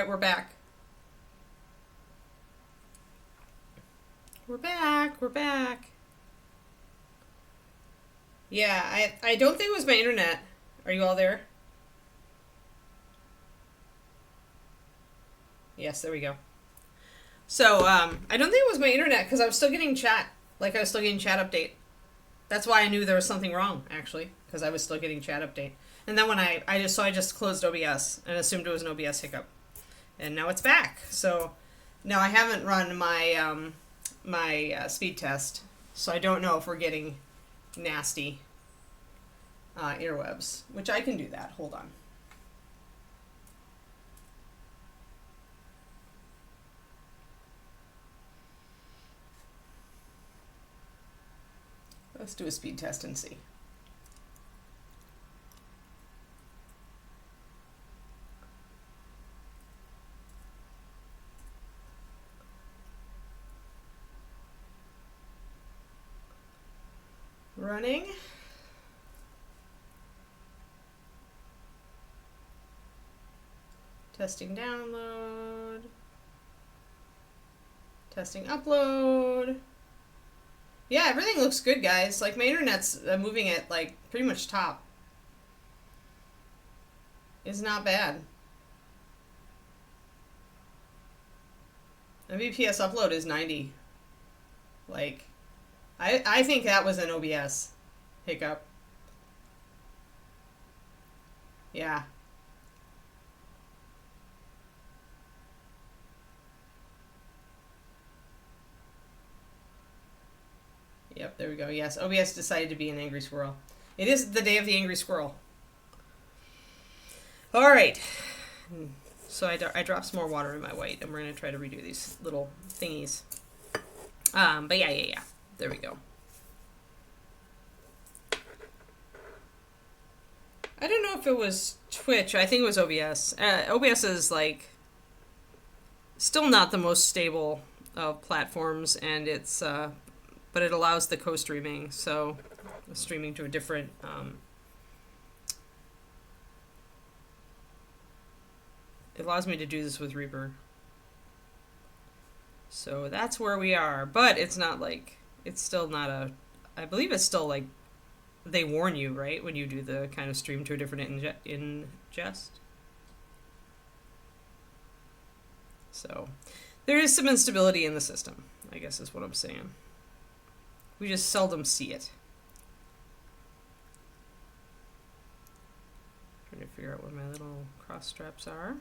right, we're back. We're back. We're back. Yeah, I don't think it was my internet. Are you all there? Yes, there we go. So, I don't think it was my internet because I was still getting chat. Like, I was still getting chat update. That's why I knew there was something wrong, actually, because I was still getting chat update. And then when I just closed OBS and assumed it was an OBS hiccup. And now it's back. So, now I haven't run my speed test. So I don't know if we're getting nasty earwebs, which I can do that. Hold on. Let's do a speed test and see. Running. Testing download. Testing upload. Yeah, everything looks good, guys. Like, my internet's moving at, like, pretty much top. It's not bad. Mbps upload is 90. Like, I think that was an OBS hiccup. Yeah. Yep, there we go. Yes, OBS decided to be an angry squirrel. It is the day of the angry squirrel. All right. So I dropped some more water in my white, and we're going to try to redo these little thingies. But yeah. There we go. I don't know if it was Twitch. I think it was OBS. OBS is, like, still not the most stable of platforms, and it's... but it allows the co-streaming, so streaming to a different it allows me to do this with Reaper. So that's where we are, but it's not like, it's still not a, I believe it's still like, they warn you, right, when you do the kind of stream to a different ingest. So there is some instability in the system, I guess is what I'm saying. We just seldom see it. Trying to figure out where my little cross straps are.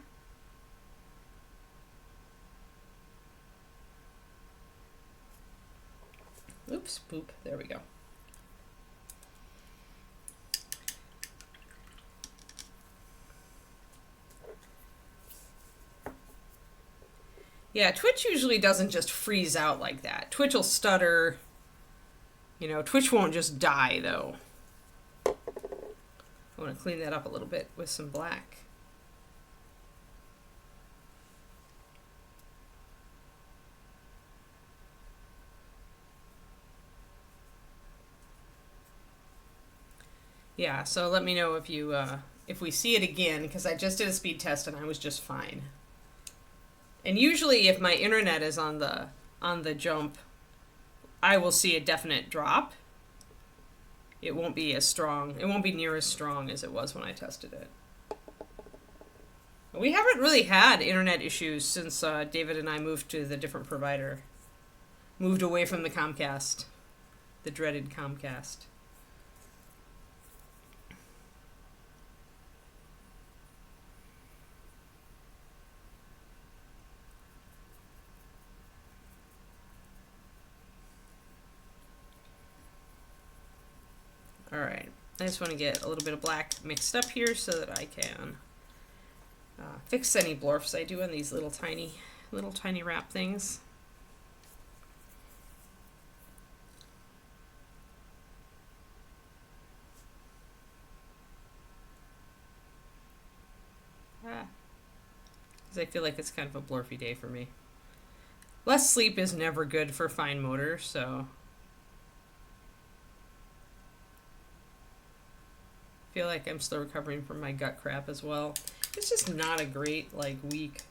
Oops, boop, there we go. Yeah, Twitch usually doesn't just freeze out like that. Twitch will stutter. You know, Twitch won't just die, though. I want to clean that up a little bit with some black. Yeah, so let me know if you, if we see it again, because I just did a speed test and I was just fine. And usually if my internet is on the jump, I will see a definite drop. It won't be as strong. It won't be near as strong as it was when I tested it. We haven't really had internet issues since David and I moved to the different provider. Moved away from the Comcast. The dreaded Comcast. Alright, I just want to get a little bit of black mixed up here so that I can fix any blorfs I do on these little tiny wrap things. Because I feel like it's kind of a blorfy day for me. Less sleep is never good for fine motor, so... feel like I'm still recovering from my gut crap as well. It's just not a great, like, week.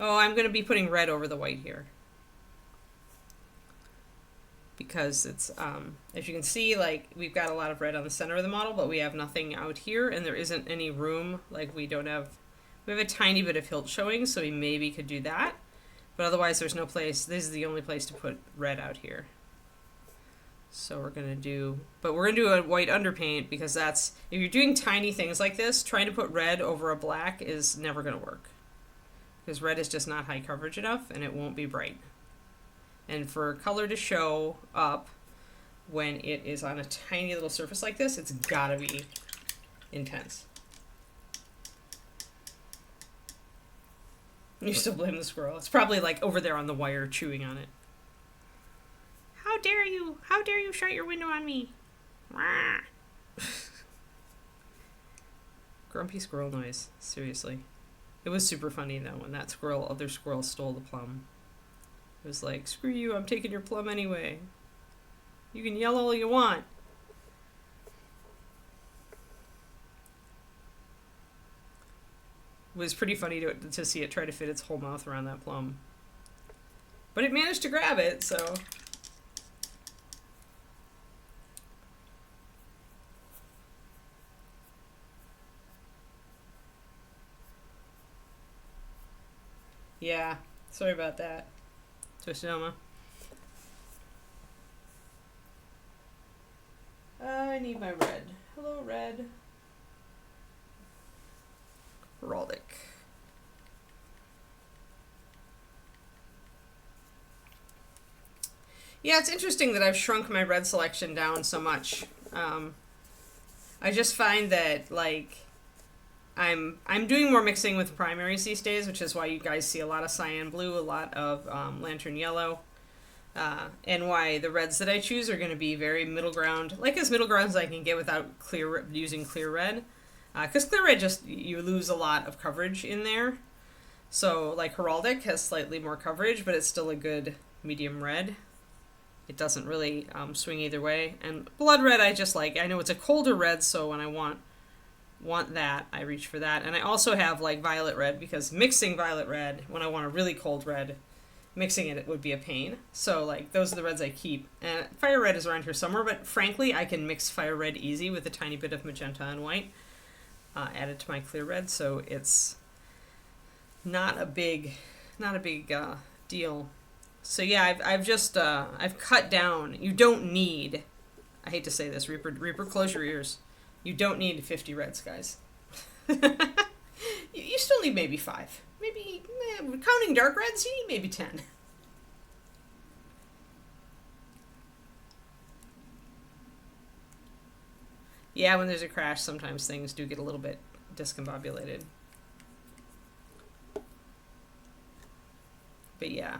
Oh, I'm going to be putting red over the white here. Because it's, as you can see, like, we've got a lot of red on the center of the model, but we have nothing out here, and there isn't any room, like, we have a tiny bit of hilt showing, so we maybe could do that, but otherwise there's no place, this is the only place to put red out here. So we're going to do a white underpaint, because that's, if you're doing tiny things like this, trying to put red over a black is never going to work. Because red is just not high coverage enough, and it won't be bright. And for color to show up when it is on a tiny little surface like this, it's gotta be intense. You still blame the squirrel. It's probably like over there on the wire chewing on it. How dare you? How dare you shut your window on me? Grumpy squirrel noise. Seriously. It was super funny though when that other squirrel stole the plum. It was like, screw you, I'm taking your plum anyway. You can yell all you want. It was pretty funny to see it try to fit its whole mouth around that plum. But it managed to grab it, so... Yeah, sorry about that. Toshima. I need my red. Hello, red. Heraldic. Yeah, it's interesting that I've shrunk my red selection down so much. I just find that, like, I'm doing more mixing with primaries these days, which is why you guys see a lot of cyan blue, a lot of lantern yellow, and why the reds that I choose are going to be very middle ground, like as middle ground as I can get without using clear red, because clear red you lose a lot of coverage in there. So like Heraldic has slightly more coverage, but it's still a good medium red. It doesn't really swing either way. And blood red I just like. I know it's a colder red, so when I want that, I reach for that. And I also have like violet red, because mixing violet red when I want a really cold red, mixing it would be a pain. So like those are the reds I keep. And fire red is around here somewhere, but frankly I can mix fire red easy with a tiny bit of magenta and white added to my clear red, so it's not a big deal. So yeah, I've just I've cut down. You don't need, I hate to say this, Reaper, close your ears. You don't need 50 reds, guys. You still need maybe 5. Maybe, counting dark reds, you need maybe 10. Yeah, when there's a crash, sometimes things do get a little bit discombobulated. But yeah.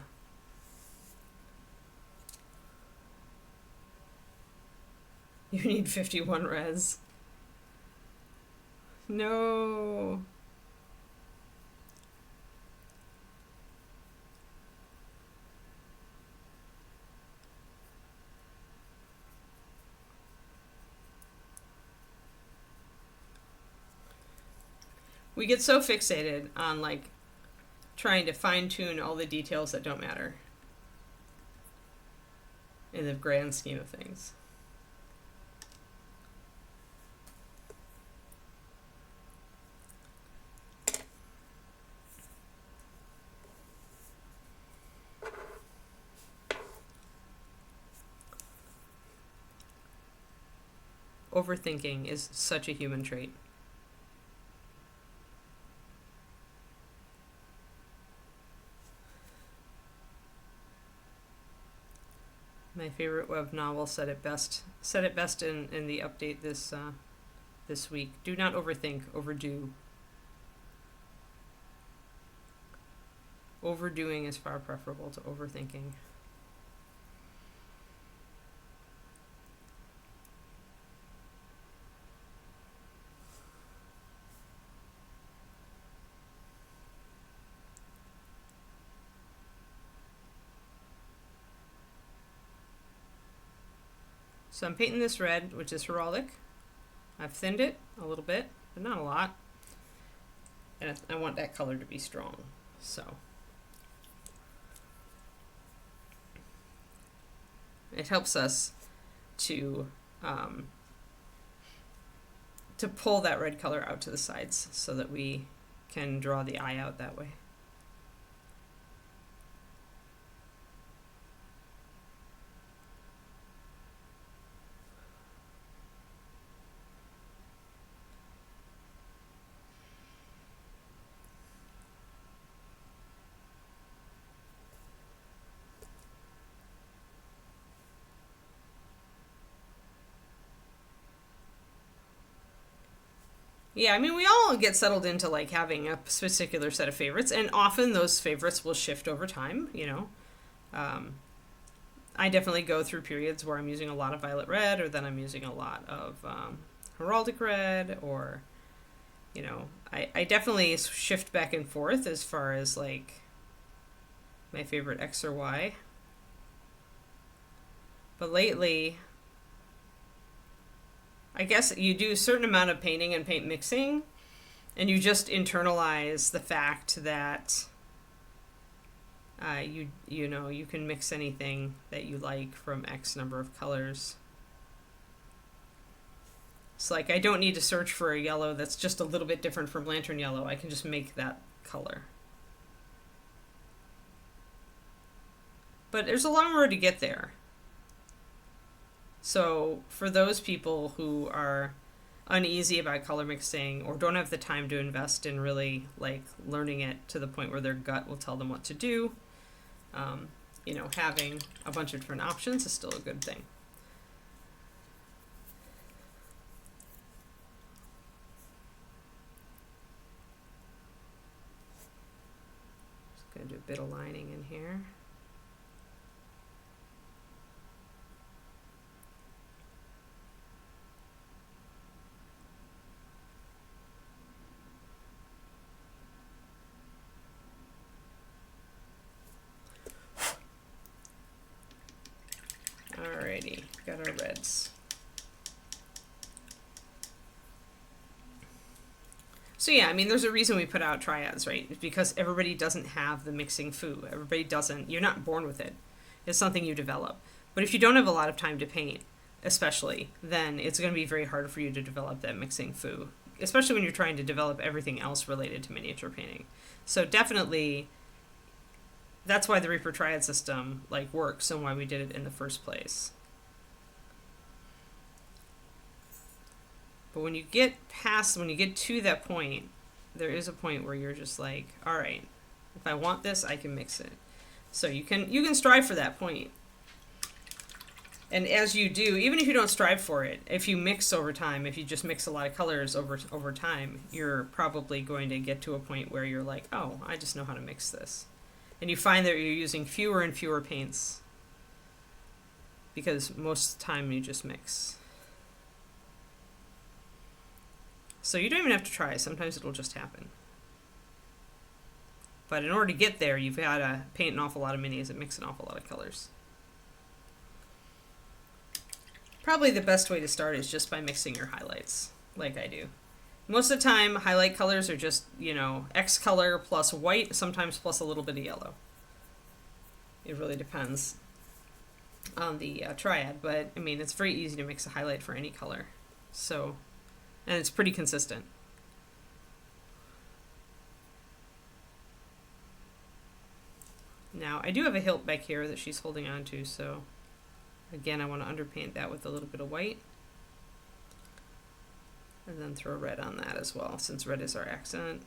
You need 51 res. No. We get so fixated on like trying to fine-tune all the details that don't matter in the grand scheme of things. Overthinking is such a human trait. My favorite web novel said it best in the update this week. Do not overthink, overdo. Overdoing is far preferable to overthinking. So I'm painting this red, which is Heraldic. I've thinned it a little bit, but not a lot. And I want that color to be strong. So It helps us to pull that red color out to the sides so that we can draw the eye out that way. Yeah, I mean, we all get settled into like having a particular set of favorites, and often those favorites will shift over time, you know. I definitely go through periods where I'm using a lot of violet red, or then I'm using a lot of heraldic red, or, you know, I definitely shift back and forth as far as like my favorite X or Y. But lately, I guess you do a certain amount of painting and paint mixing, and you just internalize the fact that you know, you can mix anything that you like from X number of colors. It's like I don't need to search for a yellow that's just a little bit different from lantern yellow. I can just make that color. But there's a long road to get there. So for those people who are uneasy about color mixing or don't have the time to invest in really like learning it to the point where their gut will tell them what to do, you know, having a bunch of different options is still a good thing. Just gonna do a bit of lining in here. Alrighty, got our reds. So yeah, I mean, there's a reason we put out triads, right? It's because everybody doesn't have the mixing foo. Everybody doesn't. You're not born with it. It's something you develop. But if you don't have a lot of time to paint, especially, then it's going to be very hard for you to develop that mixing foo, especially when you're trying to develop everything else related to miniature painting. So definitely, that's why the Reaper Triad system like works and why we did it in the first place. But when you get to that point, there is a point where you're just like, all right, if I want this, I can mix it. So you can strive for that point. And as you do, even if you don't strive for it, if you mix over time, if you just mix a lot of colors over time, you're probably going to get to a point where you're like, oh, I just know how to mix this. And you find that you're using fewer and fewer paints because most of the time you just mix. So you don't even have to try. Sometimes it'll just happen. But in order to get there, you've got to paint an awful lot of minis and mix an awful lot of colors. Probably the best way to start is just by mixing your highlights, like I do. Most of the time, highlight colors are just, you know, X color plus white, sometimes plus a little bit of yellow. It really depends on the triad, but I mean, it's very easy to mix a highlight for any color. So, and it's pretty consistent. Now, I do have a hilt back here that she's holding on to, so again, I want to underpaint that with a little bit of white. And then throw red on that as well, since red is our accent,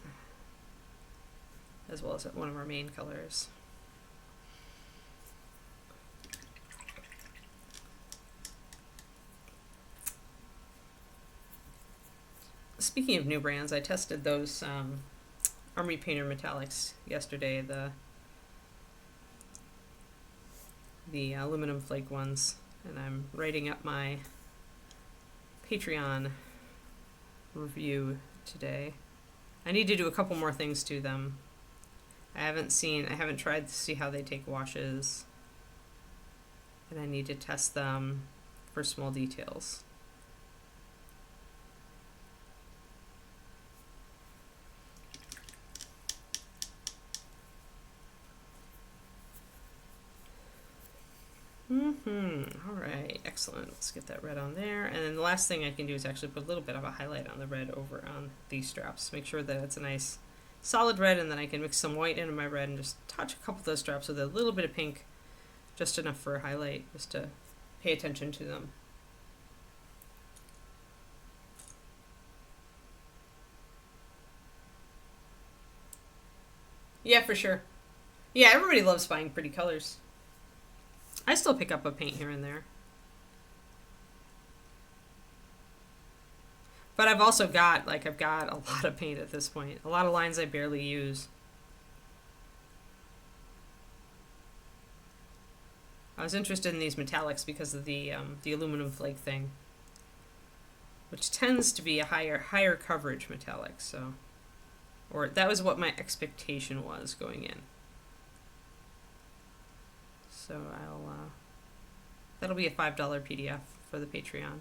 as well as one of our main colors. Speaking of new brands, I tested those Army Painter Metallics yesterday, the aluminum flake ones, and I'm writing up my Patreon review today. I need to do a couple more things to them. I haven't tried to see how they take washes, and I need to test them for small details. Excellent. Let's get that red on there. And then the last thing I can do is actually put a little bit of a highlight on the red over on these straps. Make sure that it's a nice solid red, and then I can mix some white into my red and just touch a couple of those straps with a little bit of pink, just enough for a highlight, just to pay attention to them. Yeah, for sure. Yeah, everybody loves buying pretty colors. I still pick up a paint here and there. But I've also got, like, I've got a lot of paint at this point. A lot of lines I barely use. I was interested in these metallics because of the aluminum flake thing, which tends to be a higher coverage metallic, so, or that was what my expectation was going in. So that'll be a $5 PDF for the Patreon.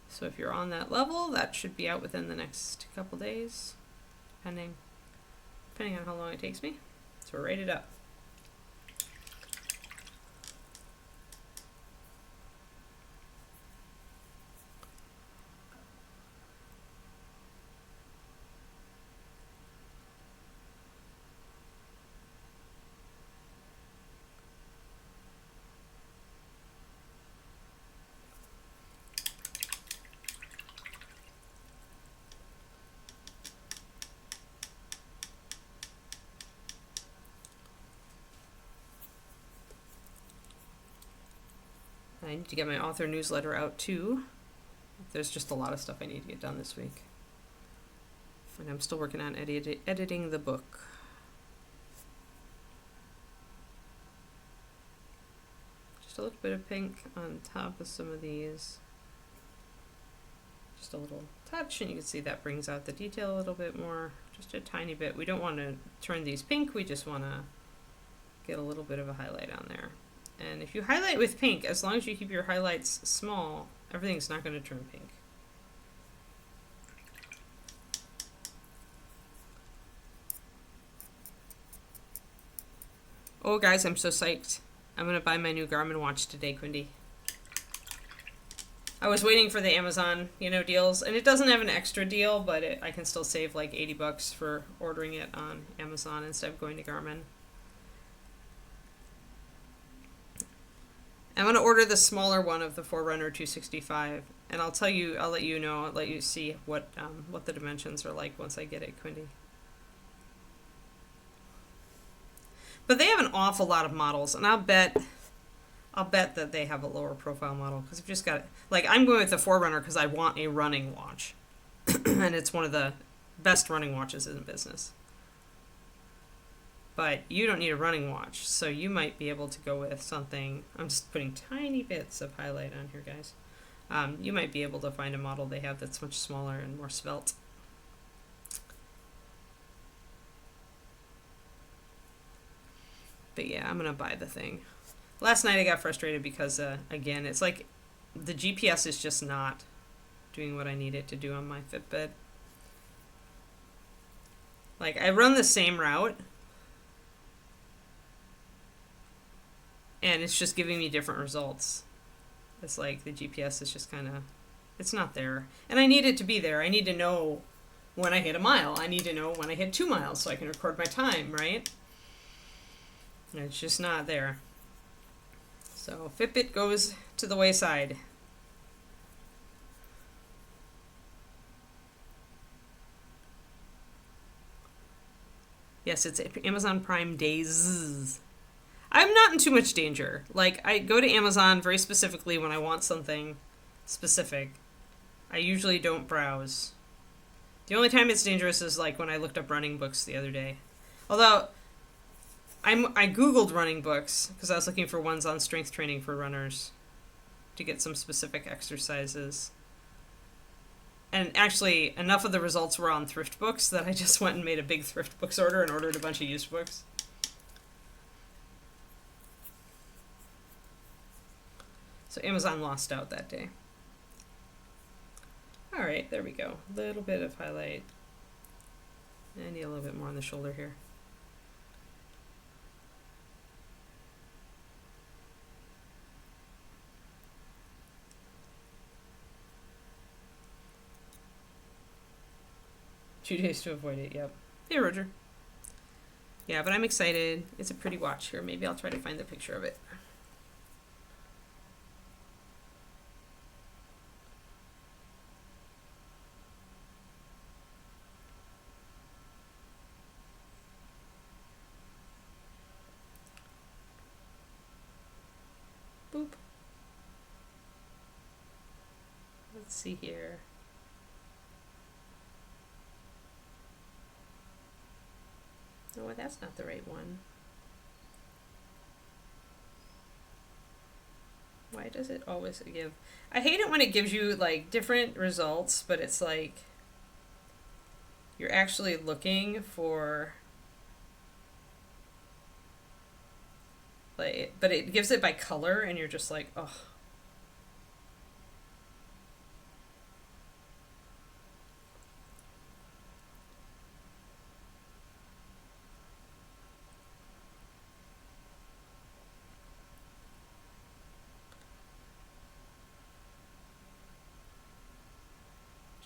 So if you're on that level, that should be out within the next couple days, depending on how long it takes me. So we're rated up. I need to get my author newsletter out too. There's just a lot of stuff I need to get done this week. And I'm still working on editing the book. Just a little bit of pink on top of some of these. Just a little touch, and you can see that brings out the detail a little bit more. Just a tiny bit. We don't want to turn these pink, we just want to get a little bit of a highlight on there. And if you highlight with pink, as long as you keep your highlights small, everything's not going to turn pink. Oh guys, I'm so psyched. I'm going to buy my new Garmin watch today, Quindy. I was waiting for the Amazon, deals, and it doesn't have an extra deal, but I can still save like $80 for ordering it on Amazon instead of going to Garmin. I'm going to order the smaller one of the Forerunner 265, and I'll let you see what the dimensions are like once I get it, Quindy. But they have an awful lot of models, and I'll bet that they have a lower profile model, because I've just got, like, I'm going with the Forerunner because I want a running watch, and it's one of the best running watches in the business. But you don't need a running watch, so you might be able to go with something. I'm just putting tiny bits of highlight on here, guys. You might be able to find a model they have that's much smaller and more svelte. But yeah, I'm going to buy the thing. Last night I got frustrated because, again, it's like the GPS is just not doing what I need it to do on my Fitbit. Like, I run the same route, and it's just giving me different results. It's like the GPS is just kind of, it's not there. And I need it to be there. I need to know when I hit a mile. I need to know when I hit 2 miles so I can record my time, right? And it's just not there. So Fitbit goes to the wayside. Yes, it's Amazon Prime Days. I'm not in too much danger. Like, I go to Amazon very specifically when I want something specific. I usually don't browse. The only time it's dangerous is like when I looked up running books the other day. Although, I Googled running books because I was looking for ones on strength training for runners to get some specific exercises. And actually, enough of the results were on thrift books that I just went and made a big thrift books order and ordered a bunch of used books. So Amazon lost out that day. Alright, there we go. A little bit of highlight. I need a little bit more on the shoulder here. 2 days to avoid it, yep. Hey, Roger. Yeah, but I'm excited. It's a pretty watch here. Maybe I'll try to find the picture of it. Boop. Let's see here. No, that's not the right one. Why does it always give? I hate it when it gives you like different results, but it's like you're actually looking for like, but it gives it by color, and you're just like, oh.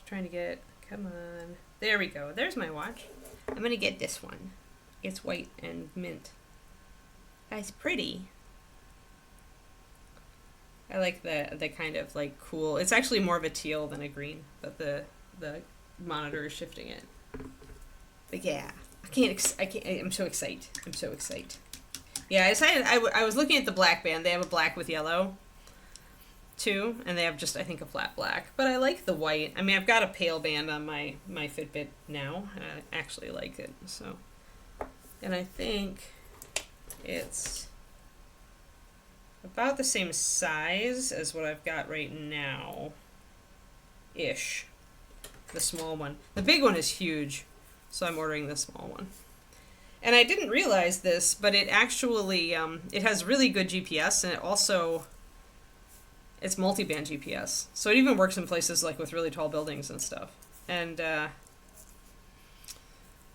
Trying to get, come on. There we go. There's my watch. I'm gonna get this one. It's white and mint. That's pretty. I like the kind of like cool. It's actually more of a teal than a green, but the monitor is shifting it. But yeah, I can't. I'm so excited. I'm so excited. Yeah, I decided I was looking at the black band. They have a black with yellow too, and they have just, I think, a flat black, but I like the white. I mean, I've got a pale band on my Fitbit now, and I actually like it, so. And I think it's about the same size as what I've got right now, ish, the small one. The big one is huge, so I'm ordering the small one. And I didn't realize this, but it actually, it has really good GPS, and it also, it's multi-band GPS, so it even works in places like with really tall buildings and stuff. And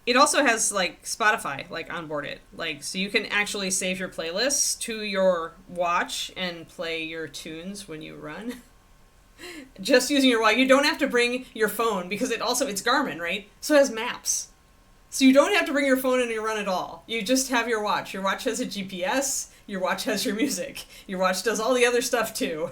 it also has like Spotify like onboard it, like so you can actually save your playlists to your watch and play your tunes when you run. Just using your watch. You don't have to bring your phone because it's Garmin, right? So it has maps. So you don't have to bring your phone in your run at all. You just have your watch. Your watch has a GPS. Your watch has your music. Your watch does all the other stuff too.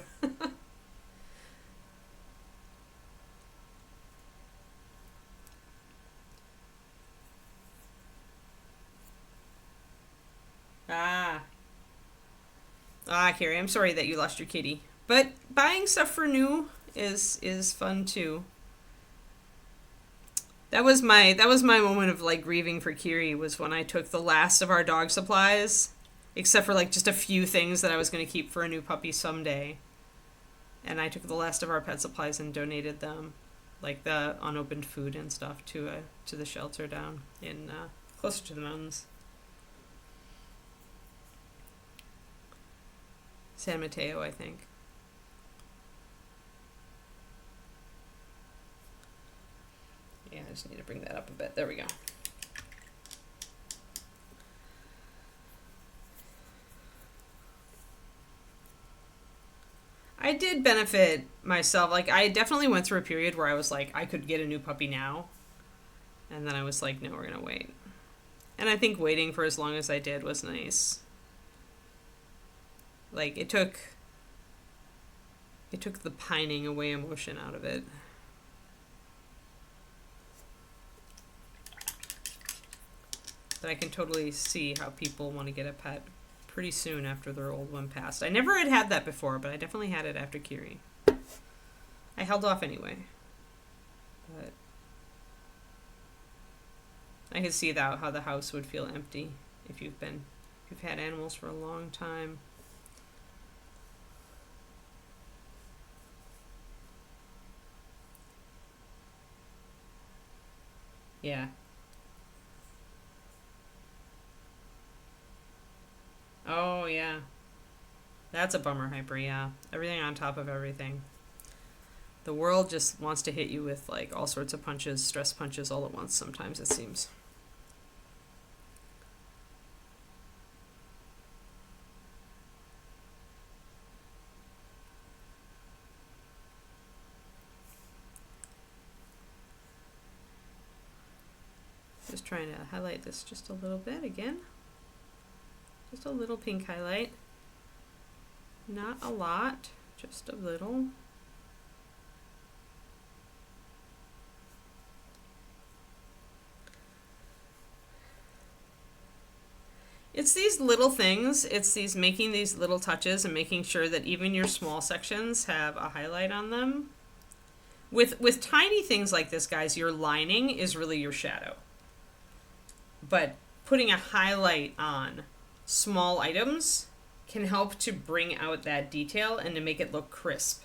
Carrie, I'm sorry that you lost your kitty. But buying stuff for new is fun too. That was my moment of like grieving for Kiri, was when I took the last of our dog supplies, except for like just a few things that I was going to keep for a new puppy someday. And I took the last of our pet supplies and donated them, like the unopened food and stuff, to the shelter down in closer to the mountains. San Mateo, I think. Yeah, I just need to bring that up a bit. There we go. I did benefit myself. Like, I definitely went through a period where I was like, I could get a new puppy now. And then I was like, no, we're going to wait. And I think waiting for as long as I did was nice. Like, it took the pining away emotion out of it. But I can totally see how people want to get a pet pretty soon after their old one passed. I never had that before, but I definitely had it after Kiri. I held off anyway. But I could see that how the house would feel empty if you've had animals for a long time. Yeah. Oh, yeah. That's a bummer, Hyper, yeah. Everything on top of everything. The world just wants to hit you with, like, all sorts of punches, stress punches all at once sometimes, it seems. Just trying to highlight this just a little bit again. Just a little pink highlight. Not a lot, just a little. It's these little things, it's these making these little touches and making sure that even your small sections have a highlight on them. With tiny things like this, guys, your lining is really your shadow. But putting a highlight on small items can help to bring out that detail and to make it look crisp.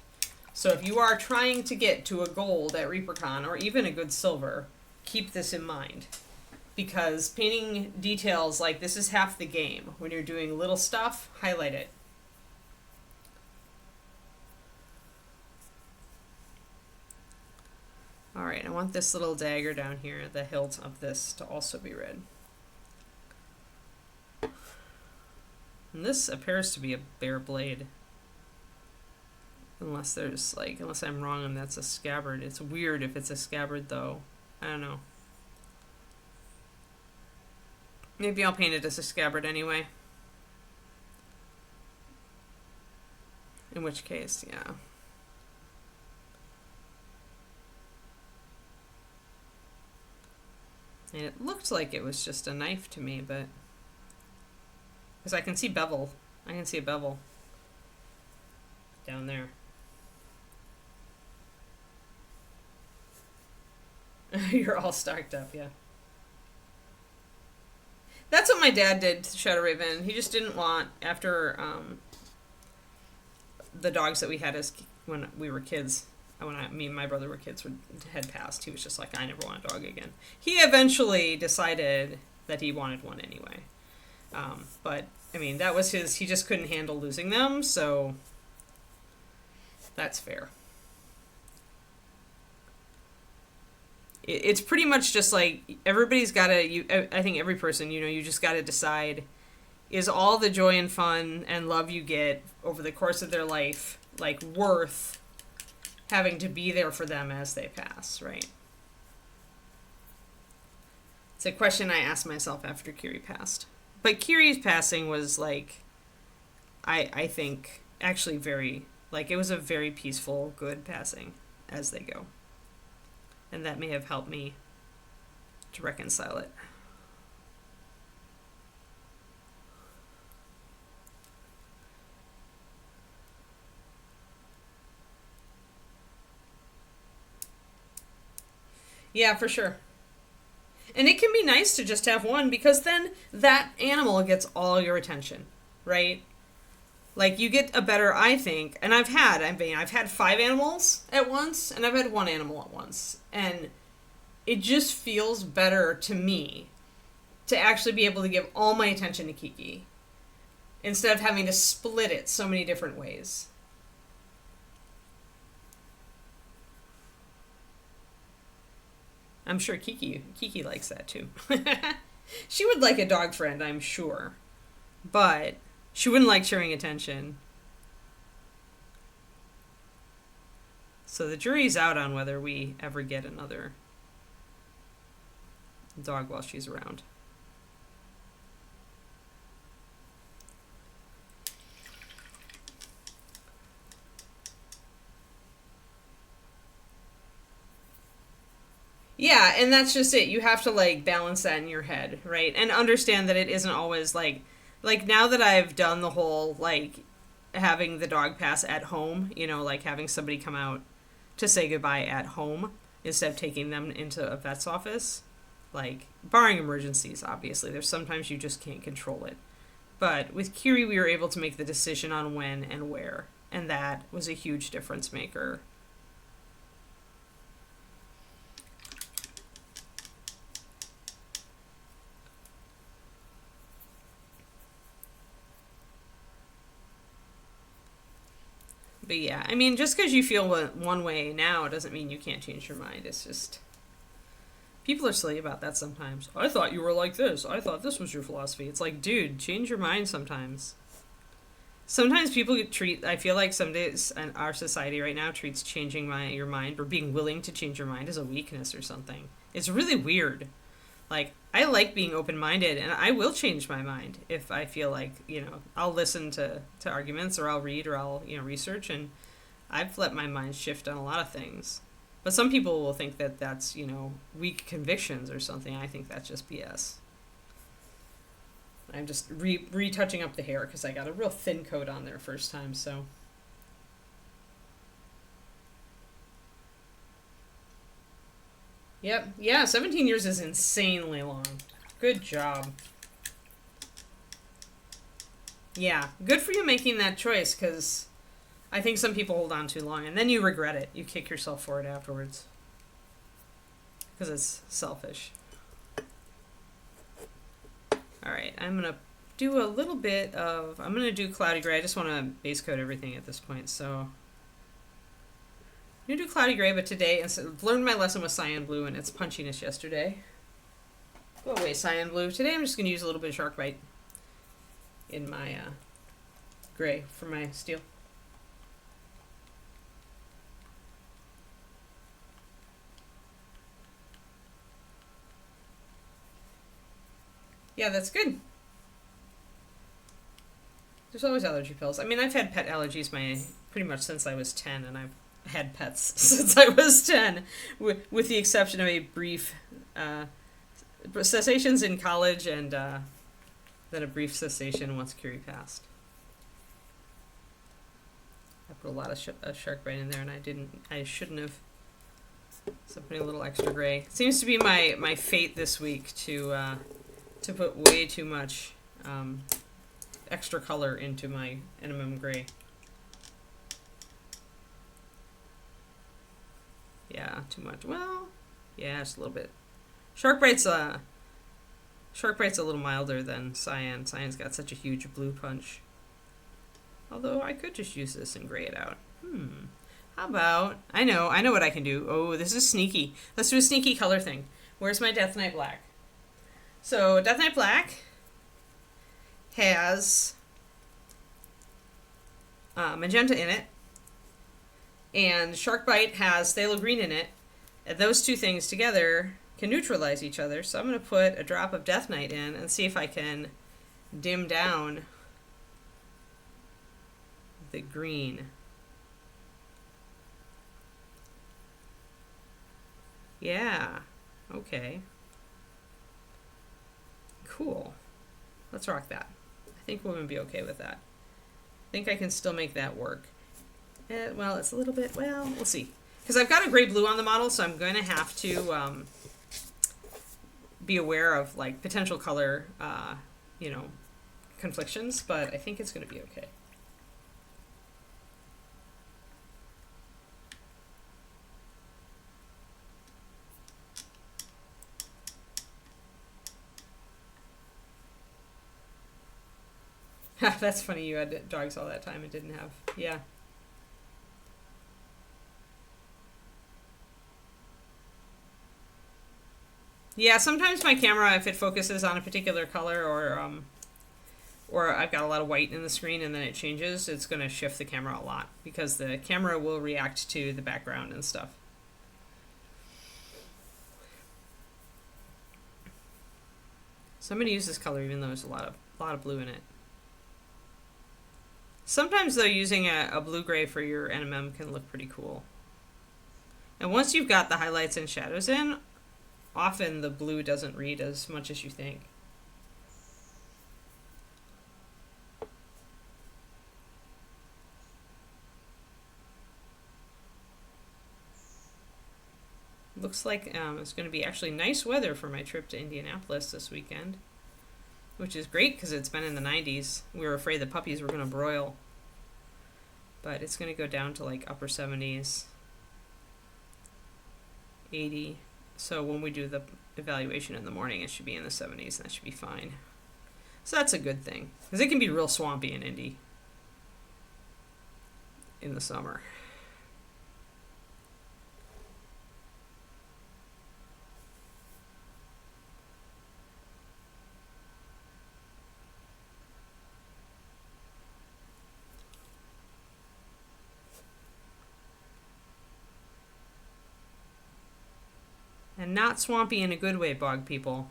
So if you are trying to get to a gold at ReaperCon or even a good silver, keep this in mind. Because painting details, like, this is half the game. When you're doing little stuff, highlight it. Alright, I want this little dagger down here, the hilt of this, to also be red. And this appears to be a bare blade. Unless there's, like, unless I'm wrong and that's a scabbard. It's weird if it's a scabbard, though. I don't know. Maybe I'll paint it as a scabbard anyway. In which case, yeah. And it looked like it was just a knife to me, but... Because I can see bevel. I can see a bevel. Down there. You're all stocked up, yeah. That's what my dad did to Shadow Raven. He just didn't want, after the dogs that we had as when we were kids, me and my brother were kids, had passed, he was just like, I never want a dog again. He eventually decided that he wanted one anyway. But, I mean, that was he just couldn't handle losing them, so that's fair. It's pretty much just like everybody's got to, I think every person, you just got to decide, is all the joy and fun and love you get over the course of their life, like, worth having to be there for them as they pass, right? It's a question I asked myself after Kiri passed. But Kiri's passing was, like, I think, actually very, like, it was a very peaceful, good passing as they go. And that may have helped me to reconcile it. Yeah, for sure. And it can be nice to just have one, because then that animal gets all your attention, right? Like, you get a better, I think, and I've had 5 animals at once, and I've had 1 animal at once. And it just feels better to me to actually be able to give all my attention to Kiki, instead of having to split it so many different ways. I'm sure Kiki likes that too. She would like a dog friend, I'm sure. But she wouldn't like sharing attention. So the jury's out on whether we ever get another dog while she's around. Yeah, and that's just it. You have to, like, balance that in your head, right? And understand that it isn't always, like now that I've done the whole, like, having the dog pass at home, like having somebody come out to say goodbye at home instead of taking them into a vet's office, like, barring emergencies, obviously. There's sometimes you just can't control it. But with Kiri, we were able to make the decision on when and where, and that was a huge difference maker. But yeah, I mean, just because you feel one way now doesn't mean you can't change your mind. It's just, people are silly about that sometimes. I thought you were like this. I thought this was your philosophy. It's like, dude, change your mind sometimes. Sometimes people I feel like some days in our society right now treats changing your mind or being willing to change your mind as a weakness or something. It's really weird. Like, I like being open-minded, and I will change my mind if I feel like, I'll listen to arguments, or I'll read, or I'll, research, and I've let my mind shift on a lot of things. But some people will think that that's, weak convictions or something. I think that's just BS. I'm just retouching up the hair because I got a real thin coat on there first time, so. Yep. Yeah, 17 years is insanely long. Good job. Yeah, good for you making that choice, because I think some people hold on too long, and then you regret it. You kick yourself for it afterwards. Because it's selfish. Alright, I'm going to do a little bit of... I'm going to do cloudy gray. I just want to base coat everything at this point, so... I'm going to do cloudy gray, but today, I've learned my lesson with cyan blue and its punchiness yesterday. Go away, cyan blue. Today I'm just going to use a little bit of shark bite in my gray for my steel. Yeah, that's good. There's always allergy pills. I mean, I've had pet allergies pretty much since I was 10, and I've had pets since I was 10, with the exception of a brief cessations in college, and then a brief cessation once Curie passed. I put a lot of shark bite in there, and I shouldn't have. So I'm putting a little extra gray. It seems to be my fate this week to put way too much extra color into my NMM gray. Yeah, too much. Well, yeah, just a little bit. Shark bite's a little milder than cyan. Cyan's got such a huge blue punch. Although I could just use this and gray it out. How about... I know what I can do. Oh, this is sneaky. Let's do a sneaky color thing. Where's my Death Knight Black? So, Death Knight Black has magenta in it, and Shark Bite has phthalo green in it, and those two things together can neutralize each other. So I'm going to put a drop of Death Knight in and see if I can dim down the green. Yeah, okay. Cool. Let's rock that. I think we're going to be okay with that. I think I can still make that work. Well, it's a little bit, well, we'll see. Because I've got a gray blue on the model, so I'm going to have to be aware of like potential color, conflictions, but I think it's going to be okay. That's funny, you had dogs all that time and didn't have, yeah. Yeah, sometimes my camera, if it focuses on a particular color, or I've got a lot of white in the screen and then it changes, it's going to shift the camera a lot, because the camera will react to the background and stuff. So I'm going to use this color even though there's a lot of blue in it. Sometimes, though, using a blue-gray for your NMM can look pretty cool. And once you've got the highlights and shadows in, often the blue doesn't read as much as you think. Looks like it's going to be actually nice weather for my trip to Indianapolis this weekend, which is great because it's been in the 90s. We were afraid the puppies were going to broil, but it's going to go down to like upper 70s, 80. So when we do the evaluation in the morning, it should be in the 70s, and that should be fine. So that's a good thing, because it can be real swampy in Indy in the summer. And not swampy in a good way, bog people.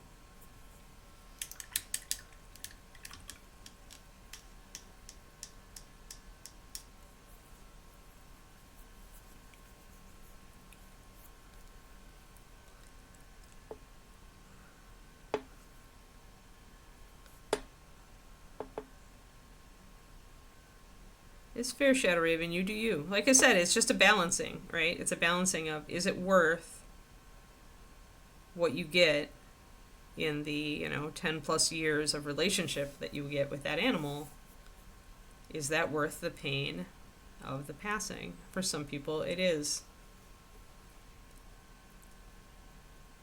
It's fair, Shadow Raven. You do you. Like I said, it's just a balancing, right? It's a balancing of, is it worth what you get in the 10 plus years of relationship that you get with that animal? Is that worth the pain of the passing? For some people it is,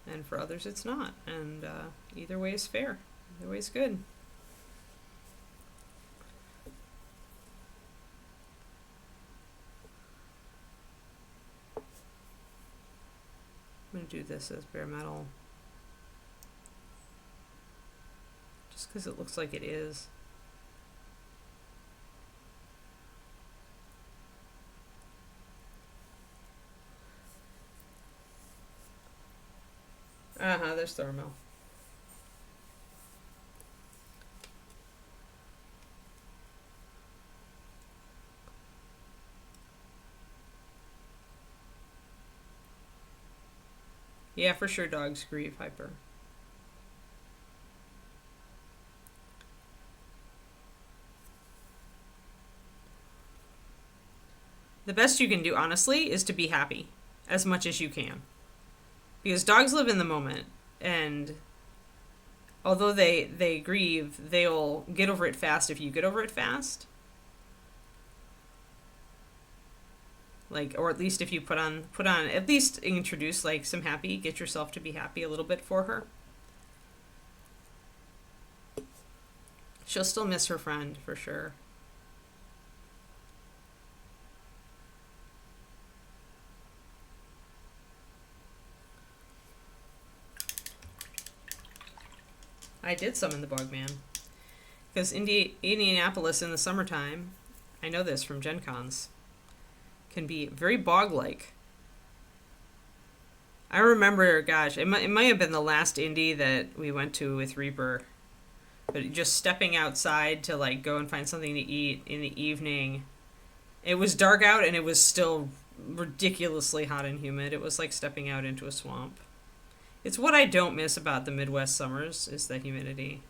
and for others it's not, and either way is fair, either way is good. I'm going to do this as bare metal just because it looks like it is. There's thermal. Yeah, for sure dogs grieve hyper. The best you can do, honestly, is to be happy as much as you can. Because dogs live in the moment, and although they grieve, they'll get over it fast if you get over it fast. Like, or at least if you put on, at least introduce like some happy, get yourself to be happy a little bit for her. She'll still miss her friend, for sure. I did summon the Bogman. Because Indianapolis in the summertime, I know this from Gen Cons, can be very bog-like. I remember, gosh, it might have been the last Indy that we went to with Reaper, but just stepping outside to like go and find something to eat in the evening. It was dark out and it was still ridiculously hot and humid. It was like stepping out into a swamp. It's what I don't miss about the Midwest summers, is the humidity.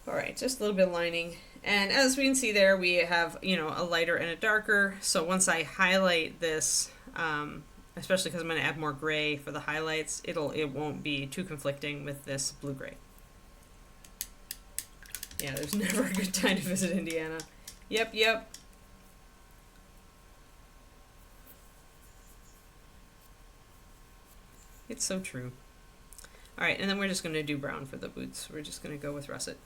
Alright, just a little bit of lining. And as we can see there, we have, a lighter and a darker. So once I highlight this, especially because I'm going to add more gray for the highlights, it won't be too conflicting with this blue-gray. Yeah, there's never a good time to visit Indiana. Yep. It's so true. Alright, and then we're just going to do brown for the boots. We're just going to go with russet.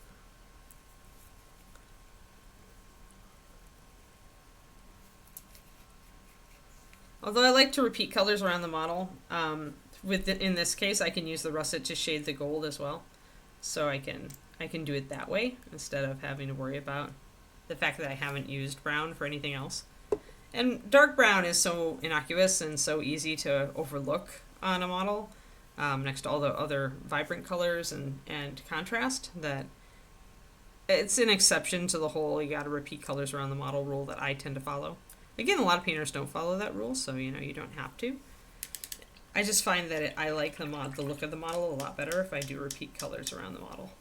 Although I like to repeat colors around the model, in this case I can use the russet to shade the gold as well. So I can do it that way instead of having to worry about the fact that I haven't used brown for anything else. And dark brown is so innocuous and so easy to overlook on a model, next to all the other vibrant colors and contrast, that it's an exception to the whole you gotta repeat colors around the model rule that I tend to follow. Again, a lot of painters don't follow that rule, so you don't have to. I just find that I like the look of the model a lot better if I do repeat colors around the model.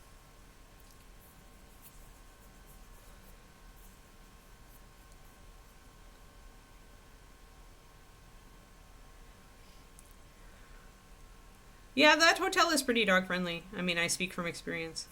Yeah, that hotel is pretty dog friendly. I mean, I speak from experience.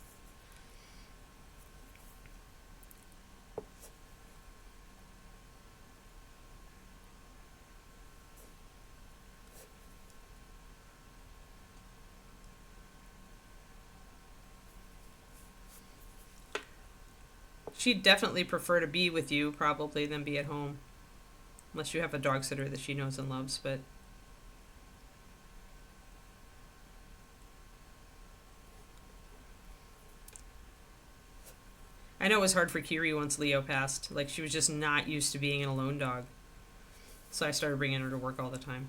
She'd definitely prefer to be with you, probably, than be at home. Unless you have a dog sitter that she knows and loves, but... I know it was hard for Kiri once Leo passed. Like, she was just not used to being an alone dog. So I started bringing her to work all the time.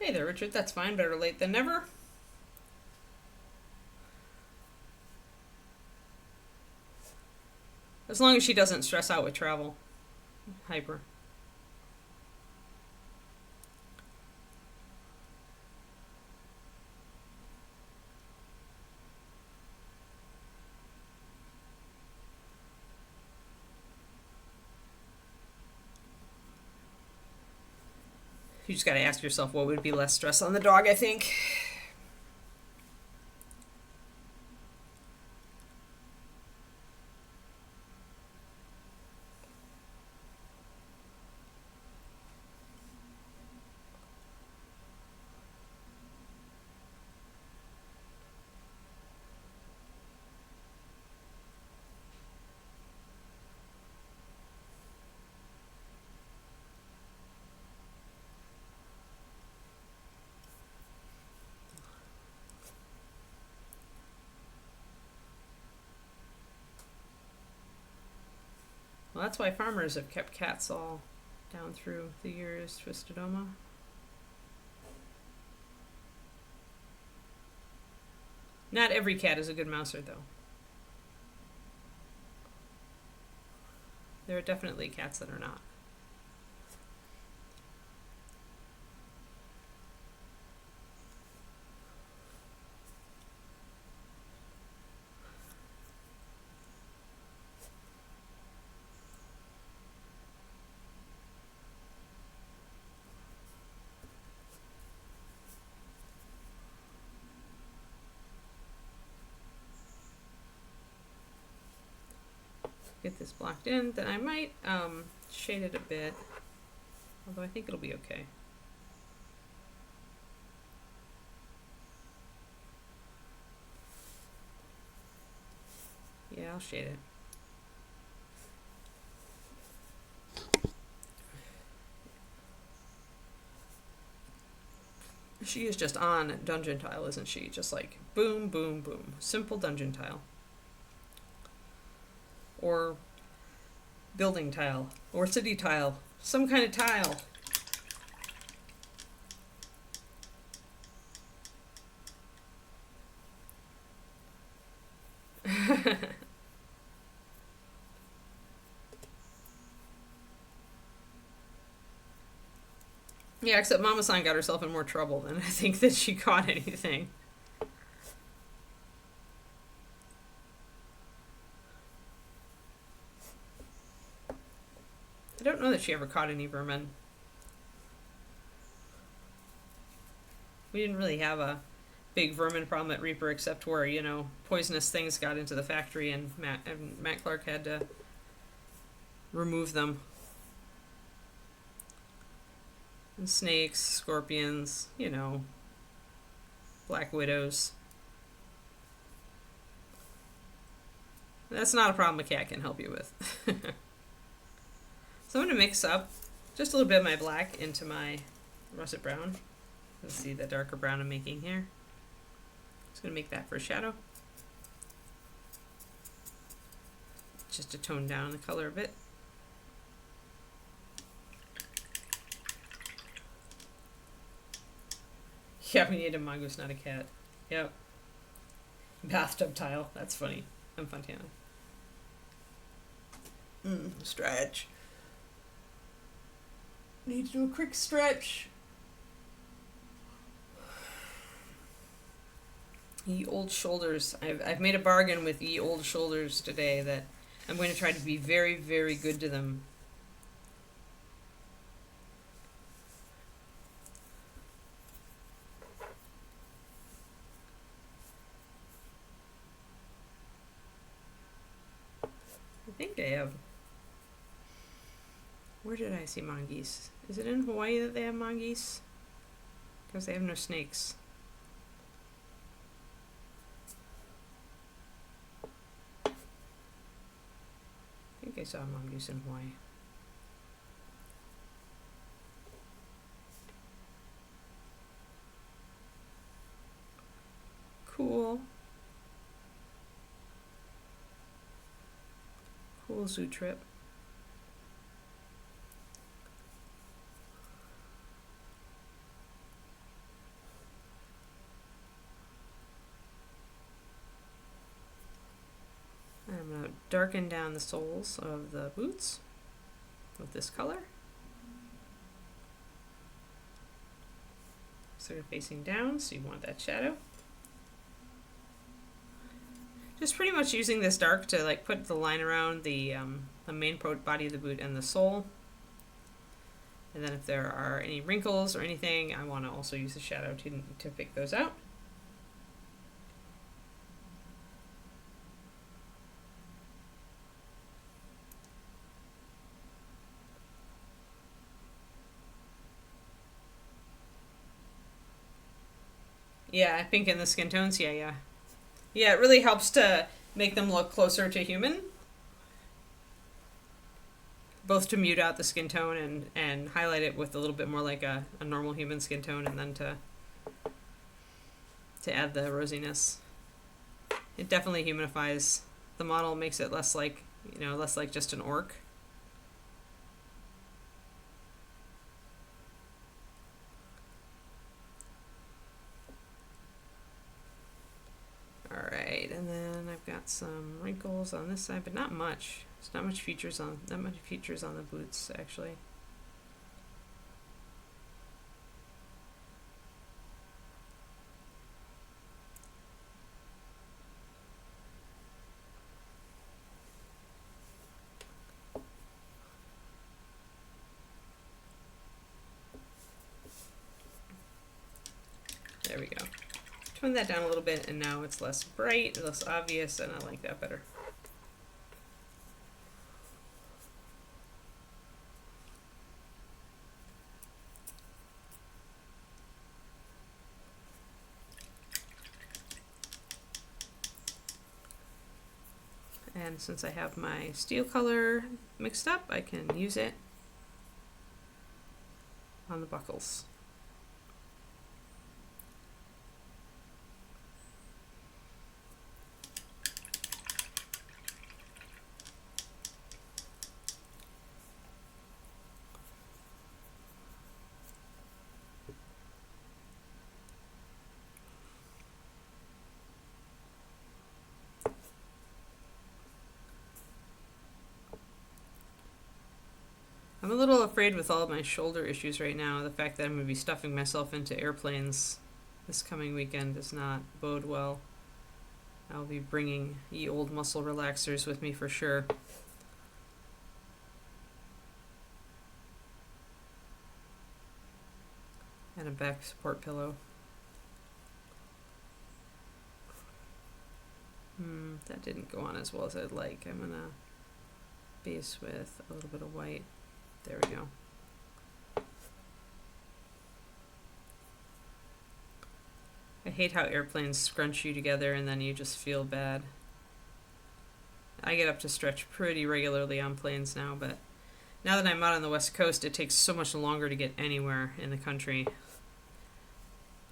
Hey there, Richard. That's fine. Better late than never. As long as she doesn't stress out with travel. Hyper. You just got to ask yourself what would be less stress on the dog, I think. Well, that's why farmers have kept cats all down through the years, Twistodoma. Not every cat is a good mouser, though. There are definitely cats that are not. Get this blocked in, then I might shade it a bit, although I think it'll be okay. Yeah, I'll shade it. She is just on dungeon tile, isn't she? Just like boom, boom, boom. Simple dungeon tile. Or building tile. Or city tile. Some kind of tile. Yeah, except Mama-san got herself in more trouble than I think that she caught anything. I don't know that she ever caught any vermin. We didn't really have a big vermin problem at Reaper, except where, you know, poisonous things got into the factory and Matt Clark had to remove them. And snakes, scorpions, you know, black widows. That's not a problem a cat can help you with. So I'm going to mix up just a little bit of my black into my russet brown. Let's see the darker brown I'm making here. Just going to make that for a shadow. Just to tone down the color a bit. Yeah, we need a mongoose, not a cat. Yep. Bathtub tile. That's funny. I'm Fontana. Stretch. Need to do a quick stretch. Ye old shoulders. I've made a bargain with ye old shoulders today that I'm going to try to be very, very good to them. I think I have. Where did I see mongoose? Is it in Hawaii that they have mongoose? Because they have no snakes. I think I saw a mongoose in Hawaii. Cool. Cool zoo trip. darken down the soles of the boots with this color. So you're facing down, so you want that shadow. Just pretty much using this dark to like put the line around the main body of the boot and the sole. And then if there are any wrinkles or anything, I want to also use the shadow to pick those out. Yeah, pink in the skin tones, yeah. Yeah, it really helps to make them look closer to human. Both to mute out the skin tone and highlight it with a little bit more like a normal human skin tone, and then to add the rosiness. It definitely humanifies the model, makes it less like, less like just an orc. Alright, and then I've got some wrinkles on this side, but not much. There's not much features on the boots, actually. There we go. Tone that down a little bit, and now it's less bright, less obvious, and I like that better. And since I have my steel color mixed up, I can use it on the buckles. I'm a little afraid with all of my shoulder issues right now. The fact that I'm going to be stuffing myself into airplanes this coming weekend does not bode well. I'll be bringing ye old muscle relaxers with me for sure. And a back support pillow. That didn't go on as well as I'd like. I'm going to base with a little bit of white. There we go. I hate how airplanes scrunch you together and then you just feel bad. I get up to stretch pretty regularly on planes now, but now that I'm out on the West Coast, it takes so much longer to get anywhere in the country.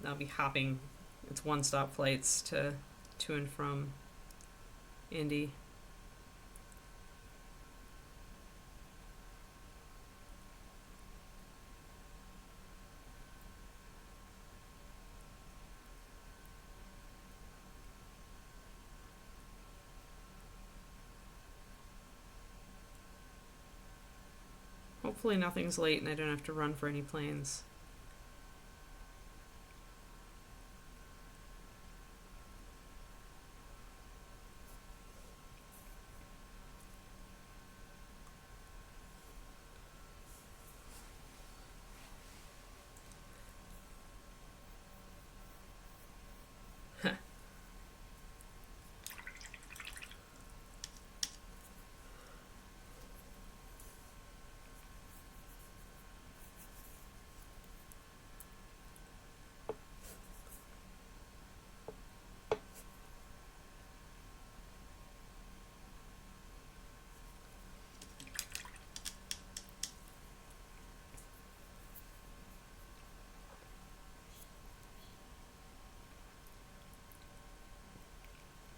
I'll be hopping. It's one-stop flights to and from Indy. Hopefully nothing's late and I don't have to run for any planes.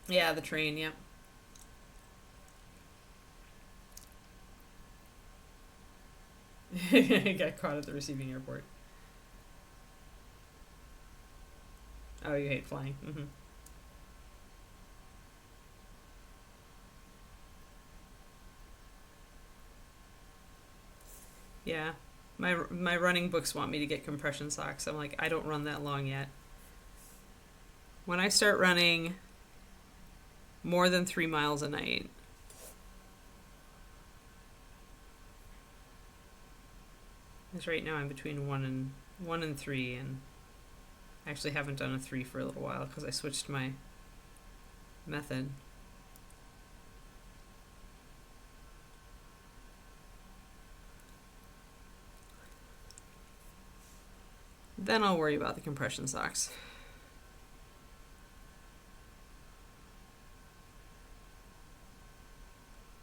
Yeah, the train, yep. Got caught at the receiving airport. Oh, you hate flying. Yeah. My running books want me to get compression socks. I'm like, I don't run that long yet. When I start running more than 3 miles a night, because right now I'm between one and three, and I actually haven't done a 3 for a little while because I switched my method. Then I'll worry about the compression socks.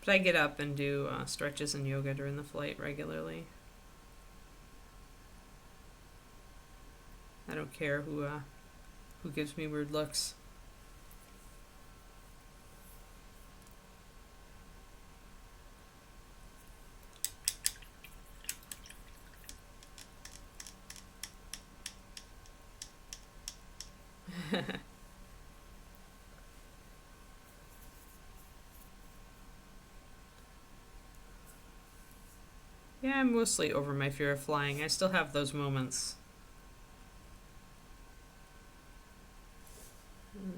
But I get up and do stretches and yoga during the flight regularly. I don't care who gives me weird looks. Yeah, I'm mostly over my fear of flying. I still have those moments.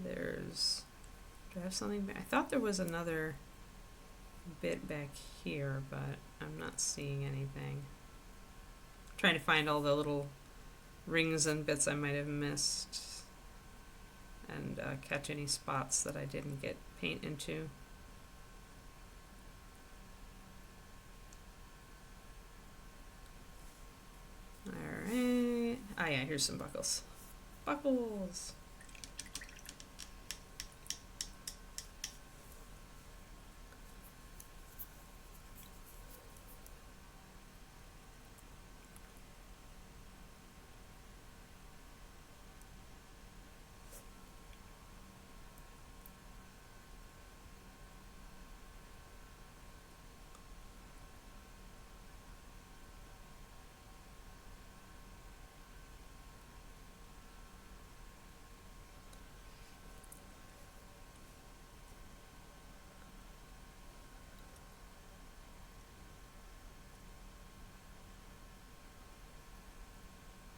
Do I have something? I thought there was another bit back here, but I'm not seeing anything. I'm trying to find all the little rings and bits I might have missed, and catch any spots that I didn't get paint into. Alright. Ah, yeah, here's some buckles. Buckles!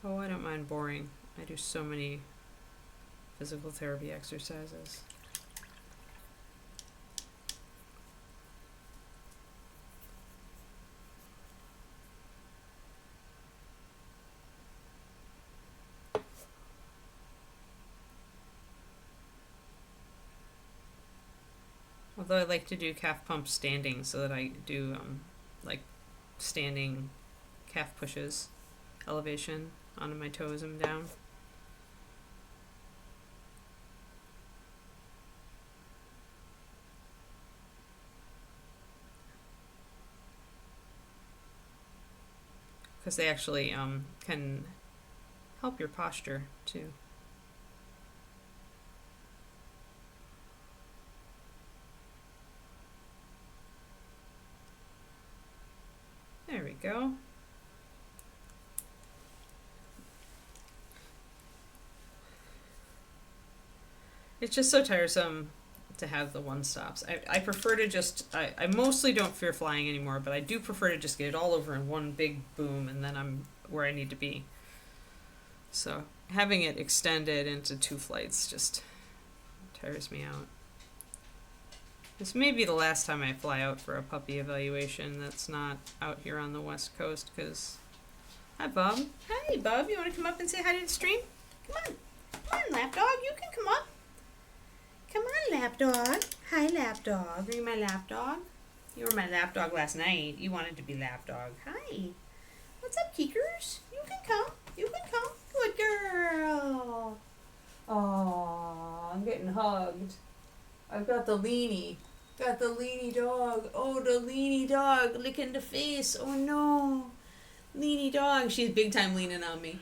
Oh, I don't mind boring. I do so many physical therapy exercises. Although I like to do calf pumps standing, so that I do like standing calf pushes, elevation onto my toes and down. Because they actually can help your posture too. There we go. It's just so tiresome to have the one stops. I prefer to just, I mostly don't fear flying anymore, but I do prefer to just get it all over in one big boom, and then I'm where I need to be. So having it extended into 2 flights just tires me out. This may be the last time I fly out for a puppy evaluation that's not out here on the West Coast, because... Hi, Bob. Hi, Bob. You want to come up and say hi to the stream? Come on. Come on, lapdog. You can come up. Come on, lapdog. Hi, lapdog. Are you my lapdog? You were my lapdog last night. You wanted to be lapdog. Hi. What's up, Keekers? You can come. You can come. Good girl. Oh, I'm getting hugged. I've got the leanie. Got the leanie dog. Oh, the leanie dog licking the face. Oh, no. Leanie dog. She's big time leaning on me.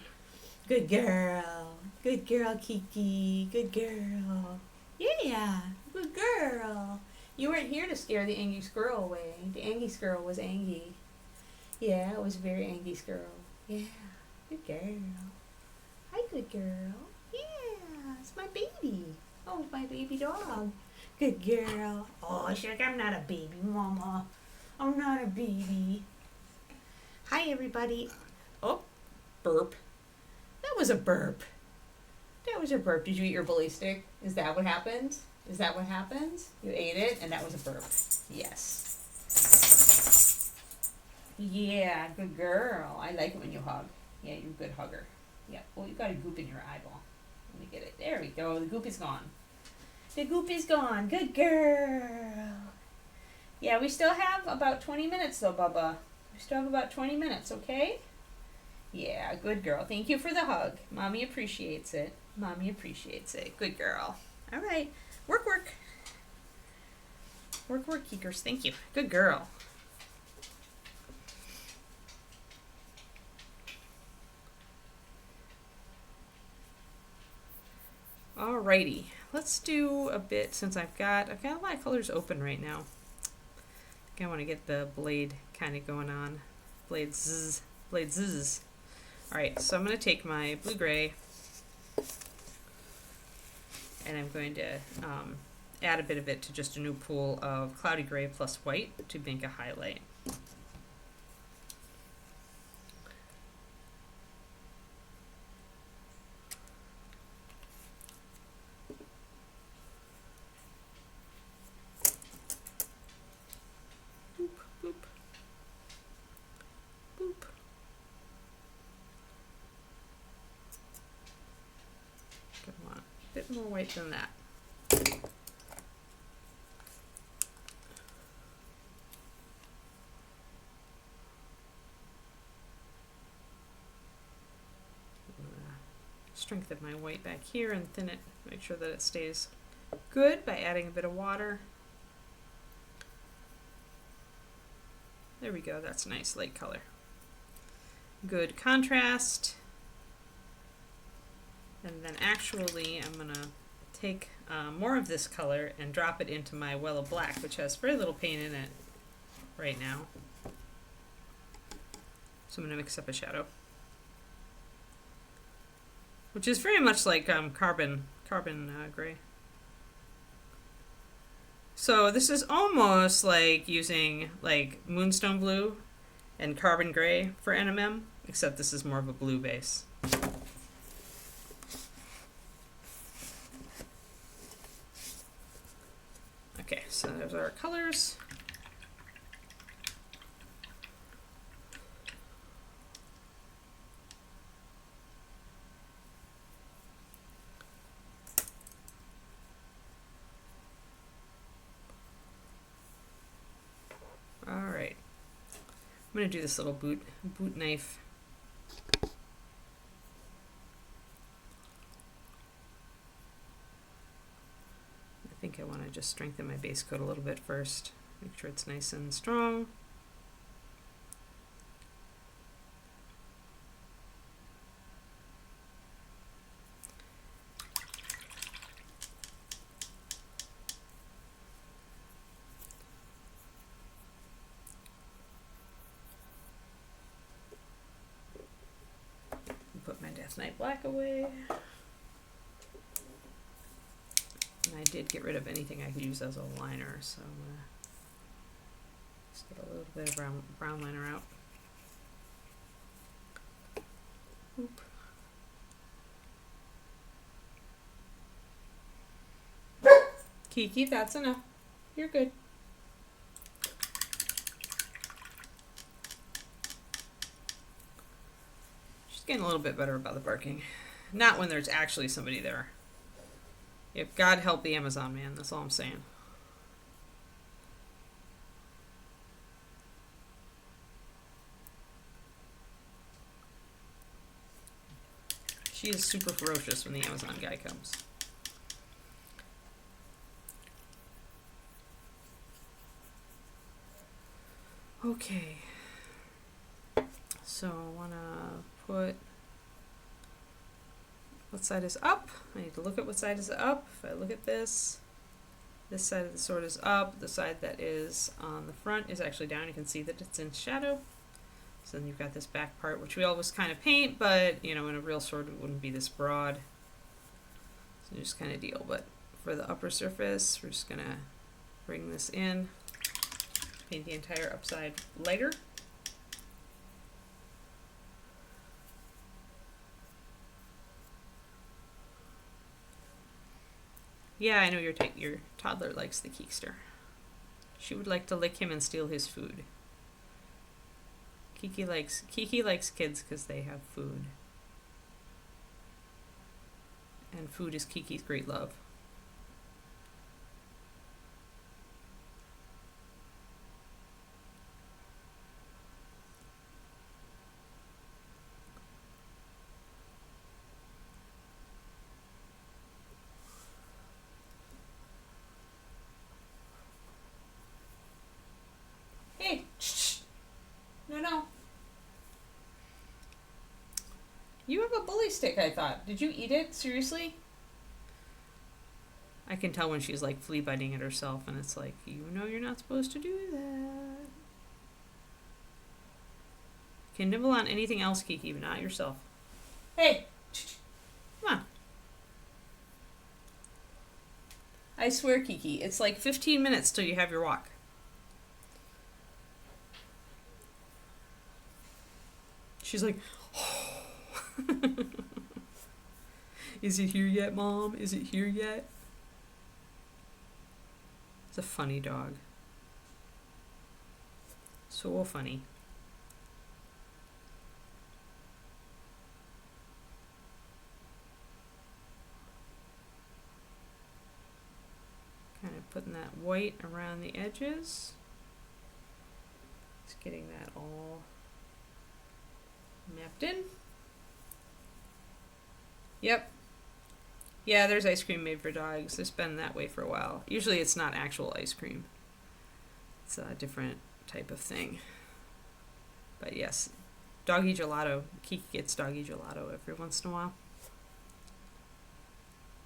Good girl. Good girl, Kiki. Good girl. Yeah. Good girl. You weren't here to scare the angry squirrel away. The angry squirrel was angry. Yeah, it was a very angry squirrel. Yeah. Good girl. Hi, good girl. Yeah. It's my baby. Oh, it's my baby dog. Good girl. Oh, she's like, I'm not a baby, Mama. I'm not a baby. Hi, everybody. Oh, burp. That was a burp. That was a burp. Did you eat your bully stick? Is that what happened? Is that what happened? You ate it and that was a burp. Yes. Yeah, good girl. I like it when you hug. Yeah, you're a good hugger. Yeah. Oh, you got a goop in your eyeball. Let me get it. There we go. The goop is gone. The goop is gone. Good girl. Yeah, we still have about 20 minutes though, Bubba. We still have about 20 minutes, okay? Yeah, good girl. Thank you for the hug. Mommy appreciates it. Mommy appreciates it. Good girl. All right. Work, work. Work, work, Keekers. Thank you. Good girl. Alrighty. Let's do a bit since I've got a lot of colors open right now. I think I want to get the blade kind of going on. Blade zzz. Blade zzz. Alright, so I'm going to take my blue-gray and I'm going to add a bit of it to just a new pool of cloudy gray plus white to make a highlight. Boop, boop, boop. Come on, a bit more white than that. Strengthen my white back here and thin it, make sure that it stays good by adding a bit of water. There we go, that's a nice light color. Good contrast. And then actually I'm gonna take more of this color and drop it into my well of black, which has very little paint in it right now. So I'm gonna mix up a shadow, which is very much like carbon gray. So this is almost like using like moonstone blue and carbon gray for NMM, except this is more of a blue base. Okay, so there's our colors. All right, I'm gonna do this little boot knife. I think I want to just strengthen my base coat a little bit first. Make sure it's nice and strong. Put my Death Knight Black away. And I did get rid of anything I could use as a liner, so I'm gonna just get a little bit of brown liner out. Oop. Kiki, that's enough. You're good. She's getting a little bit better about the barking. Not when there's actually somebody there. If God help the Amazon man, that's all I'm saying. She is super ferocious when the Amazon guy comes. Okay. So I want to put... What side is up? I need to look at what side is up. If I look at this side of the sword is up. The side that is on the front is actually down. You can see that it's in shadow. So then you've got this back part, which we always kind of paint, but you know, in a real sword it wouldn't be this broad. So just kind of deal. But for the upper surface, we're just gonna bring this in, paint the entire upside lighter. Yeah, I know your toddler likes the Keekster. She would like to lick him and steal his food. Kiki likes kids because they have food. And food is Kiki's great love. Hey, shh. No. You have a bully stick, I thought. Did you eat it? Seriously? I can tell when she's like flea biting it herself, and it's like, you know you're not supposed to do that. You can nibble on anything else, Kiki, but not yourself. Hey! Come on. I swear, Kiki, it's like 15 minutes till you have your walk. She's like, is it here yet, Mom? Is it here yet? It's a funny dog. So funny. Kind of putting that white around the edges. Just getting that all mapped in. Yep. Yeah, there's ice cream made for dogs. It's been that way for a while. Usually it's not actual ice cream. It's a different type of thing. But yes, doggy gelato. Kiki gets doggy gelato every once in a while.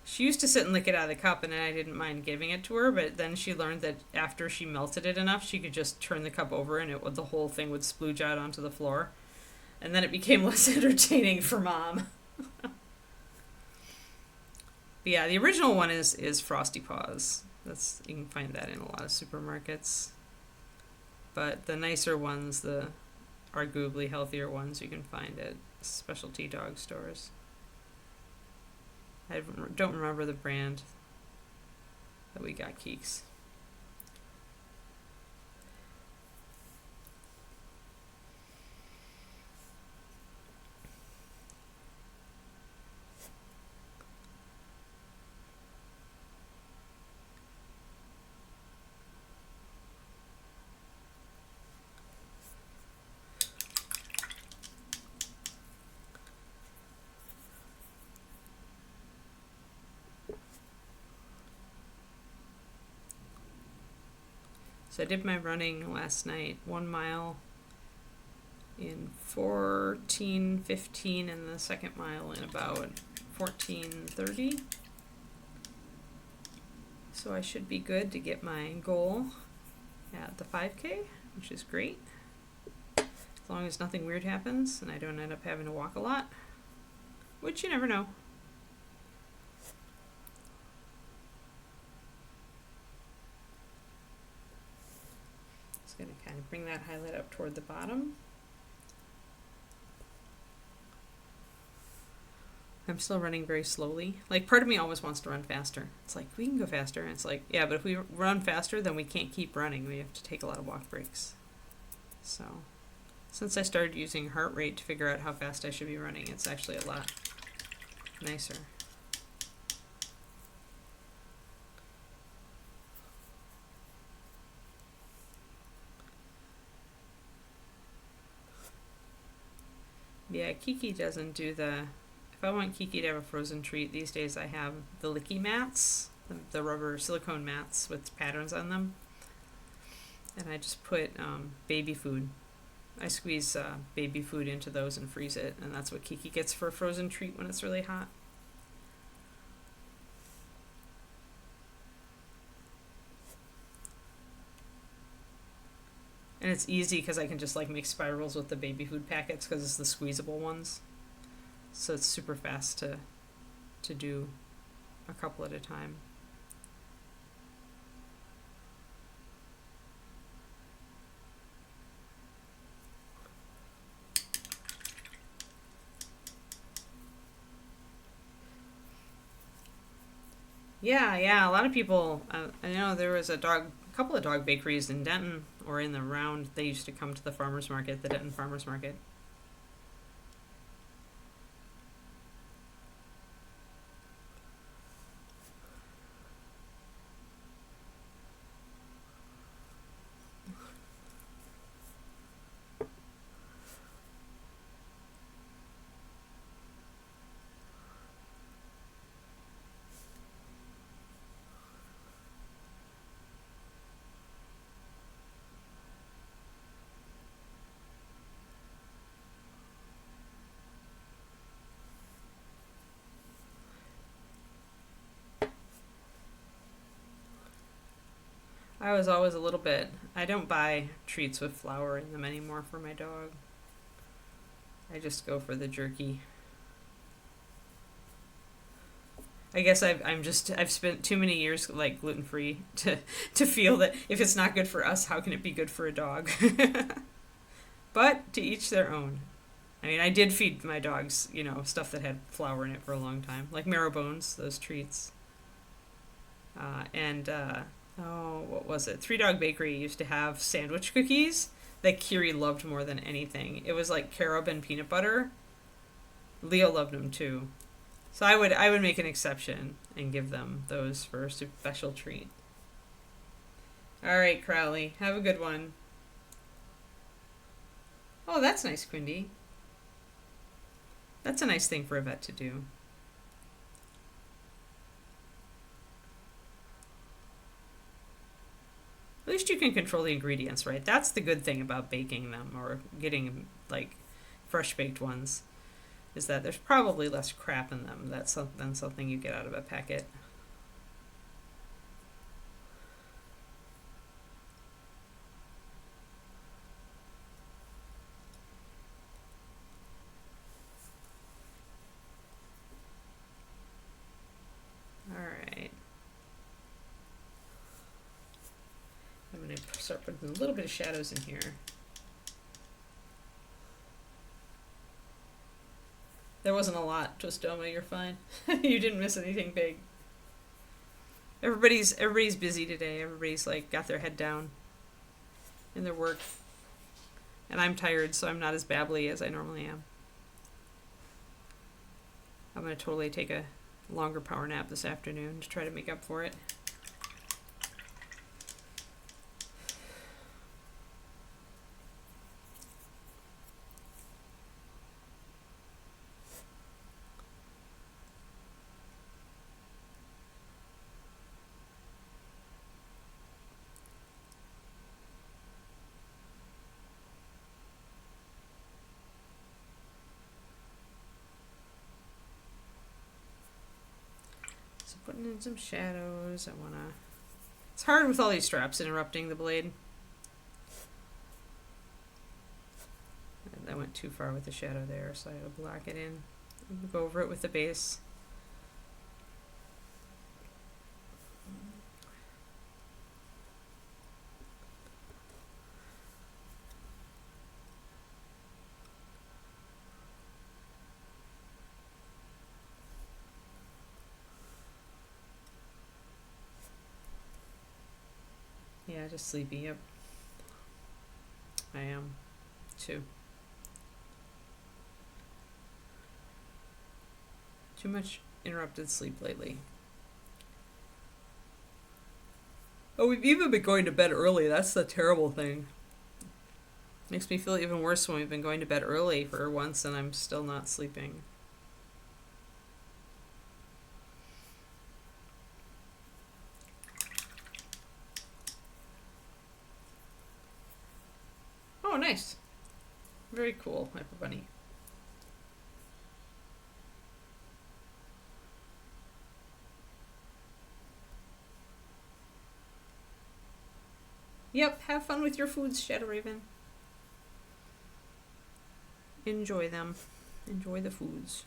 She used to sit and lick it out of the cup, and I didn't mind giving it to her, but then she learned that after she melted it enough, she could just turn the cup over and the whole thing would splooge out onto the floor. And then it became less entertaining for Mom. But yeah, the original one is Frosty Paws. You can find that in a lot of supermarkets. But the nicer ones, the arguably healthier ones, you can find at specialty dog stores. I don't remember the brand that we got Keeks. So I did my running last night, 1 mile in 14:15 and the second mile in about 14:30. So I should be good to get my goal at the 5K, which is great. As long as nothing weird happens and I don't end up having to walk a lot, which you never know. Going to kind of bring that highlight up toward the bottom. I'm still running very slowly. Like, part of me always wants to run faster. It's like, we can go faster. And it's like, yeah, but if we run faster, then we can't keep running. We have to take a lot of walk breaks. So, since I started using heart rate to figure out how fast I should be running, it's actually a lot nicer. Yeah, Kiki doesn't do if I want Kiki to have a frozen treat, these days I have the licky mats, the rubber silicone mats with patterns on them. And I just put baby food. I squeeze baby food into those and freeze it, and that's what Kiki gets for a frozen treat when it's really hot. And it's easy because I can just like make spirals with the baby food packets because it's the squeezable ones. So it's super fast to do a couple at a time. Yeah. A lot of people. I know there was a couple of dog bakeries in Denton or in the round. They used to come to the farmers market, the Denton farmers market. I was always a little bit. I don't buy treats with flour in them anymore for my dog. I just go for the jerky. I guess I've spent too many years like gluten free to feel that if it's not good for us, how can it be good for a dog? But to each their own. I mean, I did feed my dogs, stuff that had flour in it for a long time, like marrow bones, those treats. And oh, what was it? Three Dog Bakery used to have sandwich cookies that Kiri loved more than anything. It was like carob and peanut butter. Leo loved them too. So I would make an exception and give them those for a special treat. All right, Crowley, have a good one. Oh, that's nice, Quindy. That's a nice thing for a vet to do. At least you can control the ingredients, right? That's the good thing about baking them or getting like fresh baked ones, is that there's probably less crap in them than something you get out of a packet. All right. I'm going to start putting a little bit of shadows in here. There wasn't a lot, Twistoma, you're fine. You didn't miss anything big. Everybody's busy today. Everybody's like got their head down in their work. And I'm tired, so I'm not as babbly as I normally am. I'm going to totally take a longer power nap this afternoon to try to make up for it. So putting in some shadows. It's hard with all these straps interrupting the blade. I went too far with the shadow there, so I gotta block it in. Go over it with the base. Yeah, just sleepy. Yep. I am too. Too much interrupted sleep lately. Oh, we've even been going to bed early. That's the terrible thing. Makes me feel even worse when we've been going to bed early for once and I'm still not sleeping. Oh, nice. Very cool, Hyper Bunny. Yep, have fun with your foods, Shadow Raven. Enjoy them. Enjoy the foods.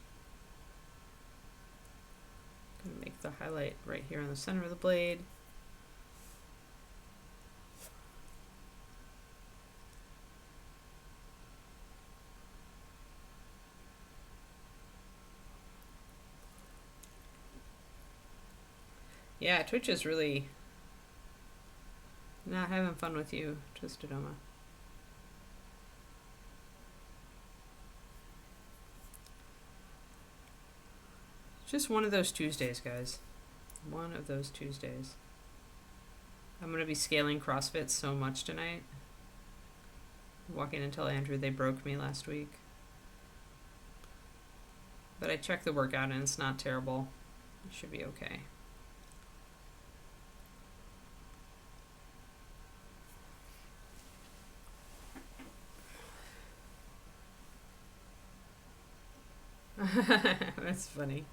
Gonna make the highlight right here on the center of the blade. Yeah, Twitch is really not having fun with you, Twistedoma. Just one of those Tuesdays, guys. One of those Tuesdays. I'm going to be scaling CrossFit so much tonight. Walking and tell Andrew they broke me last week. But I checked the workout and it's not terrible. It should be okay. That's funny.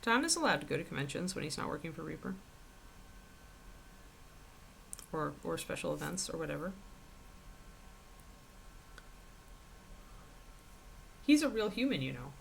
Don is allowed to go to conventions when he's not working for Reaper. Or special events or whatever. He's a real human, you know.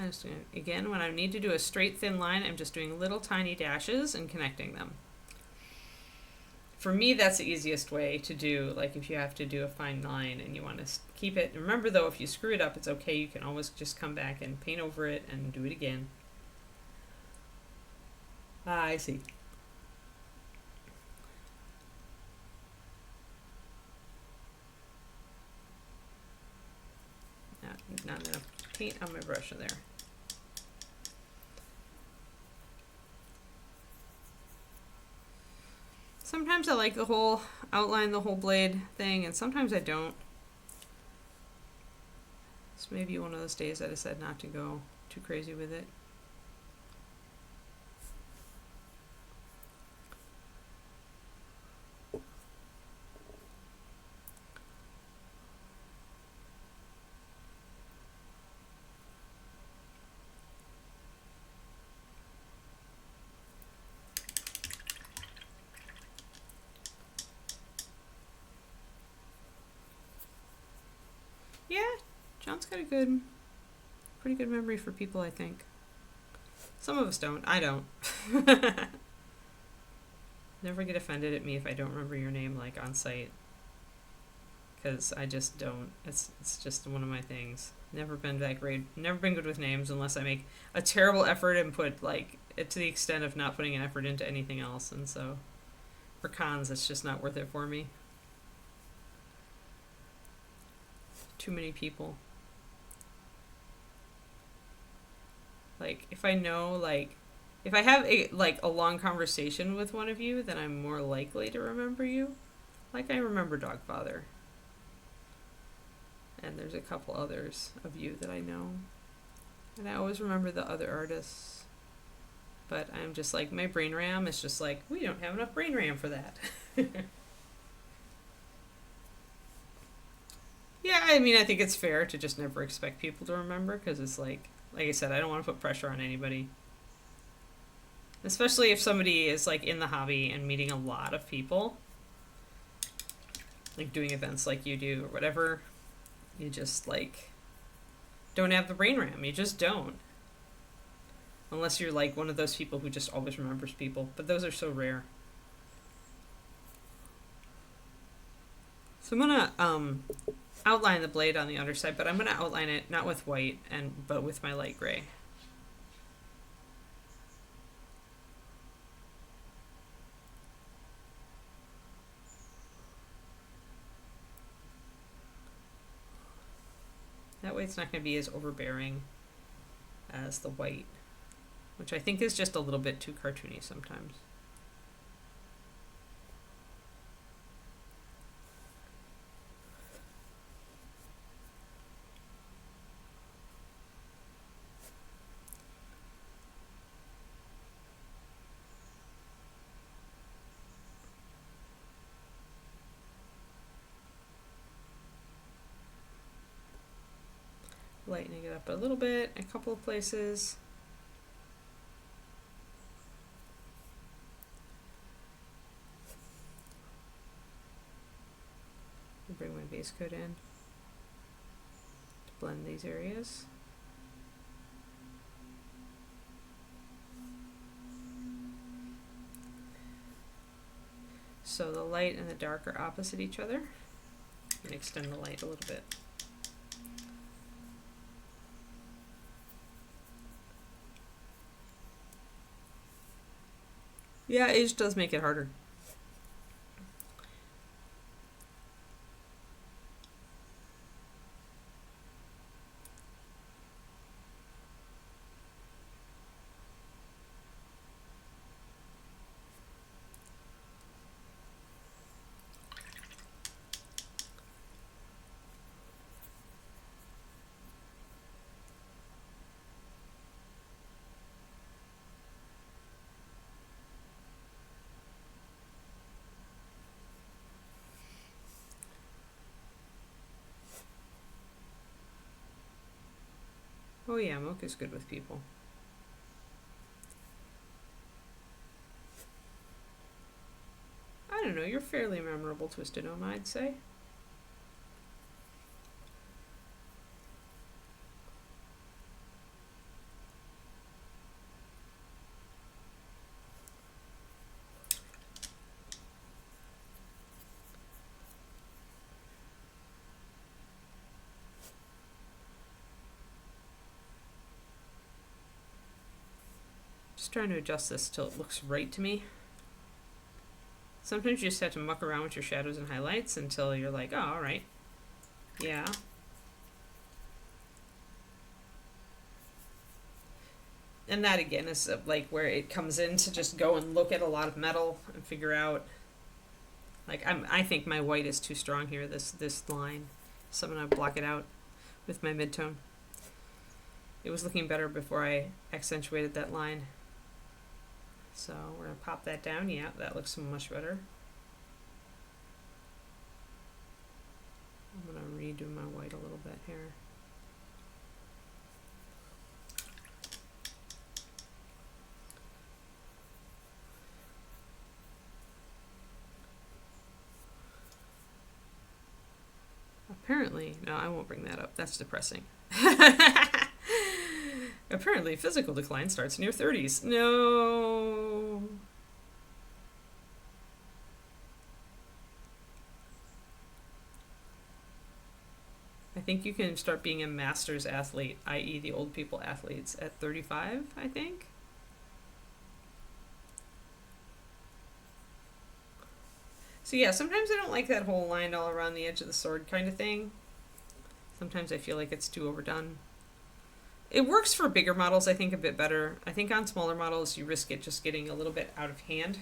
I'm just doing, again, when I need to do a straight thin line, I'm just doing little tiny dashes and connecting them. For me, that's the easiest way to do, like if you have to do a fine line and you want to keep it. Remember though, if you screw it up, it's okay. You can always just come back and paint over it and do it again. Ah, I see. Not enough paint on my brush in there. Sometimes I like the whole outline, the whole blade thing, and sometimes I don't. It's maybe one of those days I decided not to go too crazy with it. Yeah, John's got a pretty good memory for people, I think. Some of us don't. I don't. Never get offended at me if I don't remember your name, like, on site. Because I just don't. It's just one of my things. Never been that great. Never been good with names unless I make a terrible effort and put, like, it to the extent of not putting an effort into anything else. And so, for cons, it's just not worth it for me. Too many people. Like, if I know, like, if I have a long conversation with one of you, then I'm more likely to remember you. Like, I remember Dogfather. And there's a couple others of you that I know. And I always remember the other artists. But I'm just like, my brain RAM is just like, we don't have enough brain RAM for that. Yeah, I mean, I think it's fair to just never expect people to remember, because it's like I said, I don't want to put pressure on anybody. Especially if somebody is like in the hobby and meeting a lot of people, like doing events like you do or whatever, you just like don't have the brain RAM. You just don't. Unless you're like one of those people who just always remembers people, but those are so rare. So I'm gonna outline the blade on the underside, but I'm going to outline it not with white but with my light gray. That way it's not going to be as overbearing as the white, which I think is just a little bit too cartoony sometimes. Lightening it up a little bit, a couple of places. Bring my base coat in to blend these areas. So the light and the dark are opposite each other. And extend the light a little bit. Yeah, age does make it harder. Oh yeah, mocha's good with people. I don't know, you're fairly memorable, Twisted Gnome, I'd say. Just trying to adjust this till it looks right to me. Sometimes you just have to muck around with your shadows and highlights until you're like, oh, alright. Yeah. And that again is like where it comes in to just go and look at a lot of metal and figure out, like, I think my white is too strong here, this line. So I'm gonna block it out with my midtone. It was looking better before I accentuated that line. So we're gonna pop that down. Yeah, that looks much better. I'm gonna redo my white a little bit here. Apparently, no, I won't bring that up. That's depressing. Apparently, physical decline starts in your 30s. No. I think you can start being a master's athlete, i.e. the old people athletes, at 35, I think. So yeah, sometimes I don't like that whole line all around the edge of the sword kind of thing. Sometimes I feel like it's too overdone. It works for bigger models, I think, a bit better. I think on smaller models, you risk it just getting a little bit out of hand.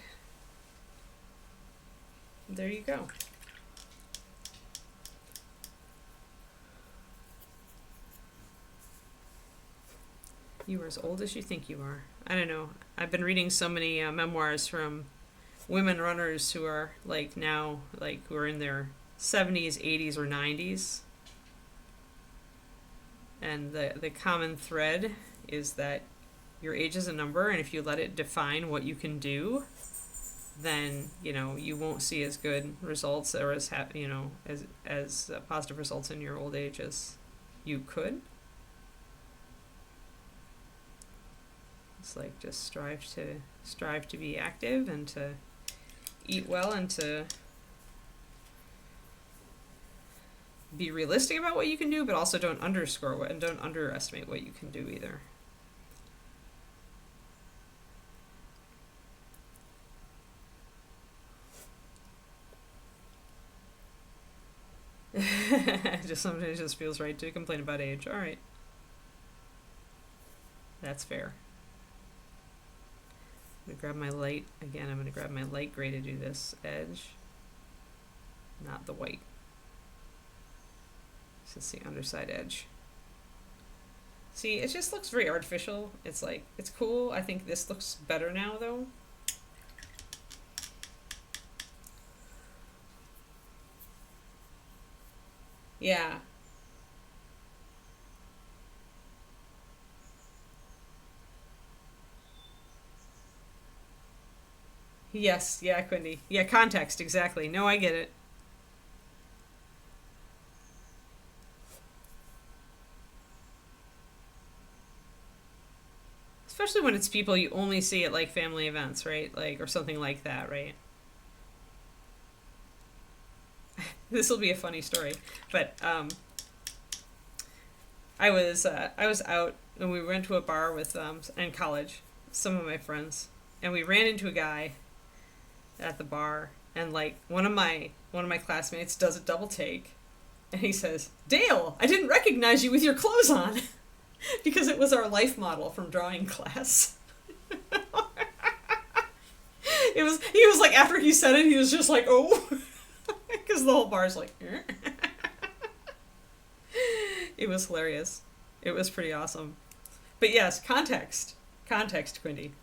There you go. You are as old as you think you are. I don't know. I've been reading so many memoirs from women runners who are like now, like who are in their 70s, 80s, or 90s. And the common thread is that your age is a number, and if you let it define what you can do, then you won't see as good results or as positive results in your old age as you could. It's like just strive to be active and to eat well and to be realistic about what you can do, but also don't underestimate what you can do either. Just sometimes it just feels right to complain about age. All right. That's fair. I'm going to grab my light. Again, I'm going to grab my light gray to do this edge, not the white. This is the underside edge. See, it just looks very artificial. It's like, it's cool. I think this looks better now, though. Yeah. Yes, yeah, Quindy. Yeah, context, exactly. No, I get it. especially when it's people you only see at like family events, right? Like, or something like that, right? This will be a funny story, but I was out and we went to a bar with in college, some of my friends, and we ran into a guy at the bar, and like one of my classmates does a double take, and he says, "Dale, I didn't recognize you with your clothes on," because it was our life model from drawing class. He was like, after he said it, he was just like, "Oh," because the whole bar's like. It was hilarious. It was pretty awesome. But yes, context. Context, Quindy.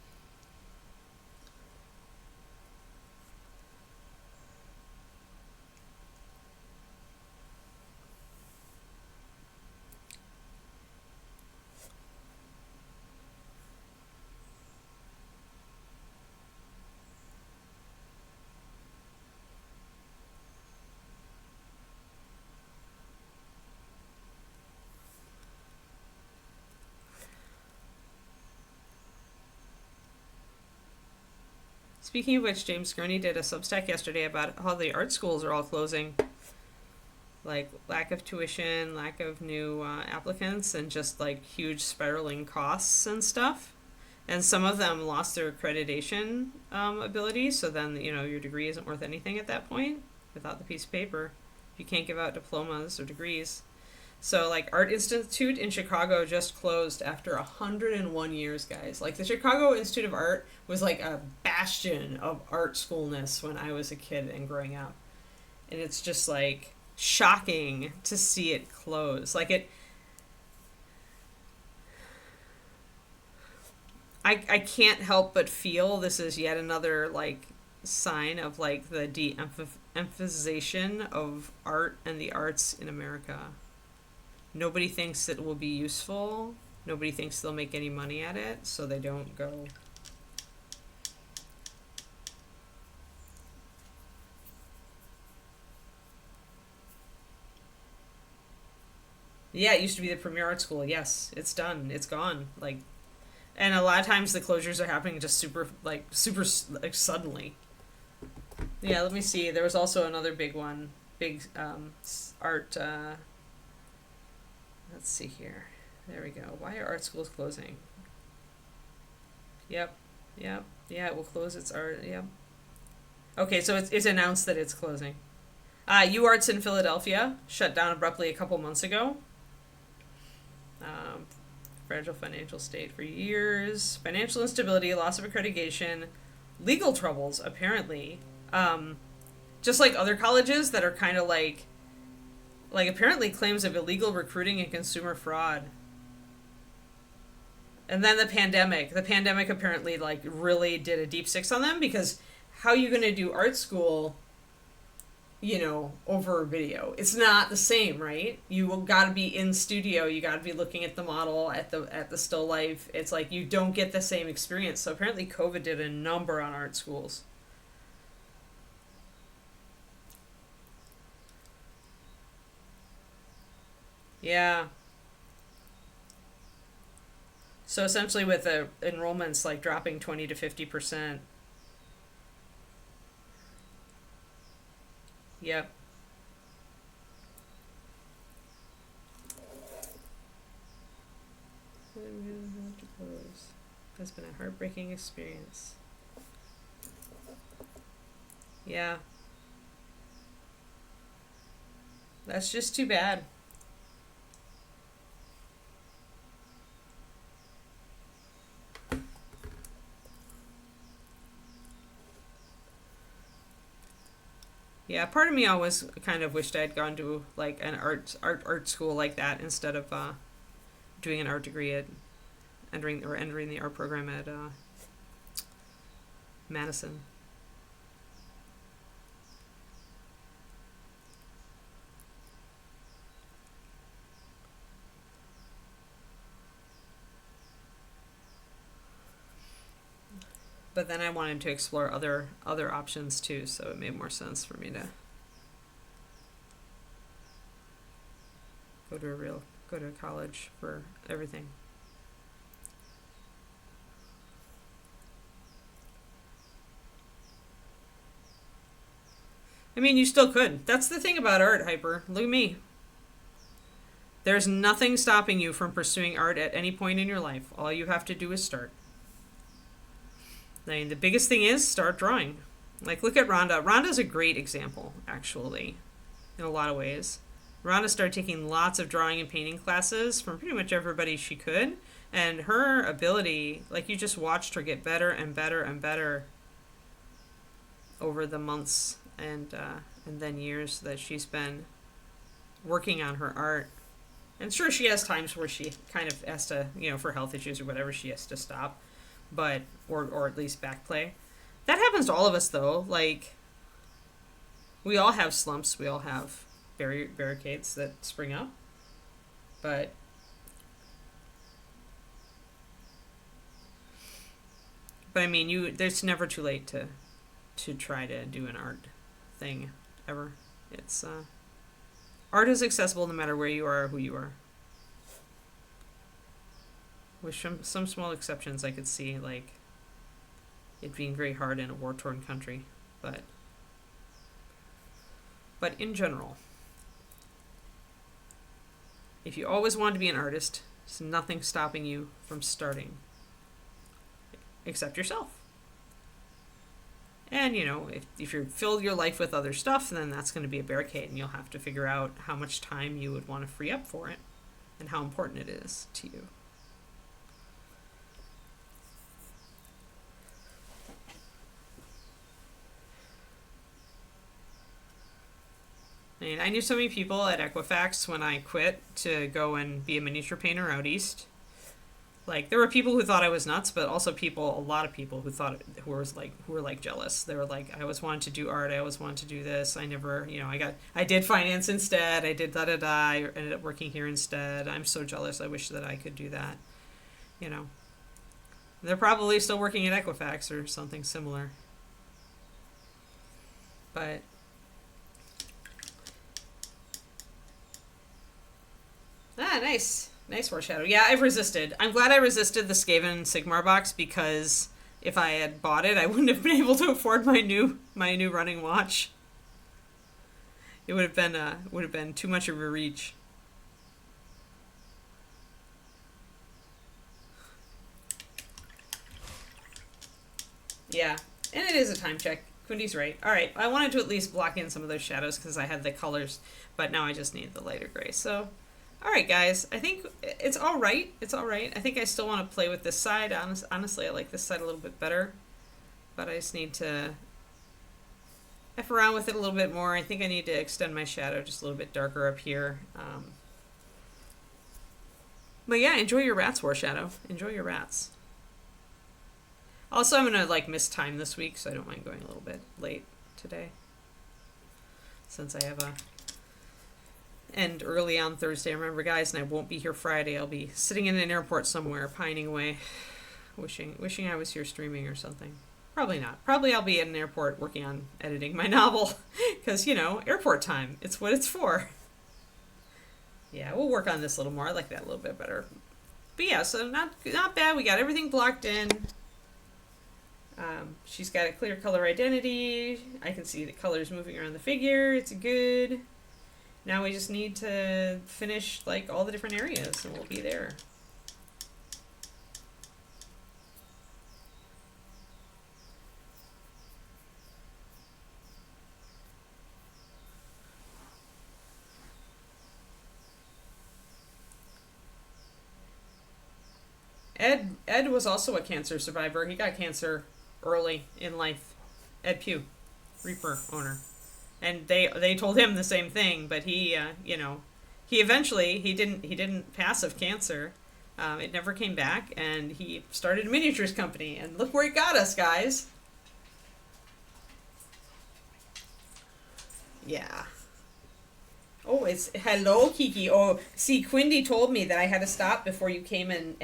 Speaking of which, James Gurney did a Substack yesterday about how the art schools are all closing. Like, lack of tuition, lack of new applicants, and just like huge spiraling costs and stuff. And some of them lost their accreditation ability, so then, your degree isn't worth anything at that point without the piece of paper. You can't give out diplomas or degrees. So, like, Art Institute in Chicago just closed after 101 years, guys. Like, the Chicago Institute of Art was like a bastion of art schoolness when I was a kid and growing up. And it's just, like, shocking to see it close. Like, I can't help but feel this is yet another, like, sign of, like, the de-emphasization of art and the arts in America. Nobody thinks it will be useful. Nobody thinks they'll make any money at it, so they don't go. Yeah, it used to be the premier art school. Yes, it's done. It's gone. Like, and a lot of times the closures are happening just super like suddenly. Yeah, let me see. There was also another big one. Big art. Let's see here. There we go. Why are art schools closing? Yep. Yep. Yeah, it will close its art. Yep. Okay, so it's announced that it's closing. UArts in Philadelphia shut down abruptly a couple months ago. Fragile financial state for years. Financial instability, loss of accreditation, legal troubles, apparently. Just like other colleges that are kind of like apparently claims of illegal recruiting and consumer fraud. And then the pandemic. The pandemic apparently like really did a deep six on them, because how are you going to do art school, over video? It's not the same, right? You got to be in studio. You got to be looking at the model at the still life. It's like you don't get the same experience. So apparently COVID did a number on art schools. Yeah. So essentially, with the enrollments like dropping 20 to 50%. Yep. Has been a heartbreaking experience. Yeah. That's just too bad. Yeah, part of me always kind of wished I'd gone to like an art school like that instead of doing an art degree at entering the art program at Madison. But then I wanted to explore other options too, so it made more sense for me to go to college for everything. I mean, you still could. That's the thing about art, Hyper. Look at me. There's nothing stopping you from pursuing art at any point in your life. All you have to do is start. I mean, the biggest thing is start drawing. Like, look at Rhonda. Rhonda's a great example, actually, in a lot of ways. Rhonda started taking lots of drawing and painting classes from pretty much everybody she could. And her ability, like, you just watched her get better and better and better over the months and then years that she's been working on her art. And sure, she has times where she kind of has to, for health issues or whatever, she has to stop, but or at least backplay. That happens to all of us, though. Like, we all have slumps. We all have barricades that spring up. But I mean, there's never too late to try to do an art thing, ever. It's art is accessible no matter where you are or who you are. With some small exceptions, I could see, like, it being very hard in a war-torn country, but in general, if you always want to be an artist, there's nothing stopping you from starting, except yourself. And, if you fill your life with other stuff, then that's going to be a barricade, and you'll have to figure out how much time you would want to free up for it and how important it is to you. I mean, I knew so many people at Equifax when I quit to go and be a miniature painter out east. Like, there were people who thought I was nuts, but also a lot of people who were like jealous. They were like, I always wanted to do art. I always wanted to do this. I never, I did finance instead. I did da-da-da. I ended up working here instead. I'm so jealous. I wish that I could do that. They're probably still working at Equifax or something similar. But nice. Nice foreshadow. Yeah, I've resisted. I'm glad I resisted the Skaven Sigmar box, because if I had bought it, I wouldn't have been able to afford my new running watch. It would have been too much of a reach. Yeah, and it is a time check. Quindy's right. All right, I wanted to at least block in some of those shadows because I had the colors, but now I just need the lighter gray. So, all right, guys, I think it's all right. It's all right. I think I still want to play with this side. Honestly, I like this side a little bit better, but I just need to F around with it a little bit more. I think I need to extend my shadow just a little bit darker up here. But yeah, enjoy your rats, Warshadow. Enjoy your rats. Also, I'm going to miss time this week, so I don't mind going a little bit late today. Since I have a end early on Thursday. Remember, guys, and I won't be here Friday. I'll be sitting in an airport somewhere, pining away, wishing I was here streaming or something. Probably not. Probably I'll be at an airport working on editing my novel, because, airport time. It's what it's for. Yeah, we'll work on this a little more. I like that a little bit better. But yeah, so not bad. We got everything blocked in. She's got a clear color identity. I can see the colors moving around the figure. It's good. Now we just need to finish all the different areas, and we'll be there. Ed was also a cancer survivor. He got cancer early in life. Ed Pugh, Reaper owner. And they told him the same thing, but he eventually didn't pass of cancer. It never came back, and he started a miniatures company, and look where it got us, guys. Yeah. Oh, it's hello, Kiki. Oh, see, Quindy told me that I had to stop before you came and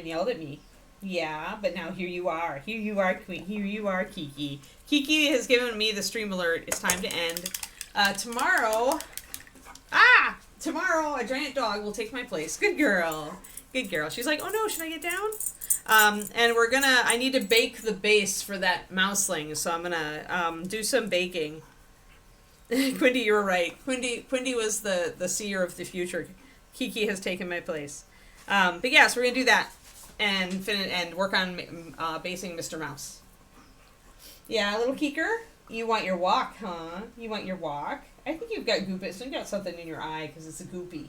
yelled at me. Yeah, but now here you are. Here you are, Queen. Here you are, Kiki. Kiki has given me the stream alert. It's time to end. Tomorrow, a giant dog will take my place. Good girl. Good girl. She's like, oh no, should I get down? And I need to bake the base for that mouseling, so I'm gonna do some baking. Quindy, you're right. Quindy was the seer of the future. Kiki has taken my place. But yeah, so we're gonna do that and work on basing Mr. Mouse. Yeah, little Keeker, you want your walk, huh? You want your walk? I think you've got goopus. You've got something in your eye because it's a goopy.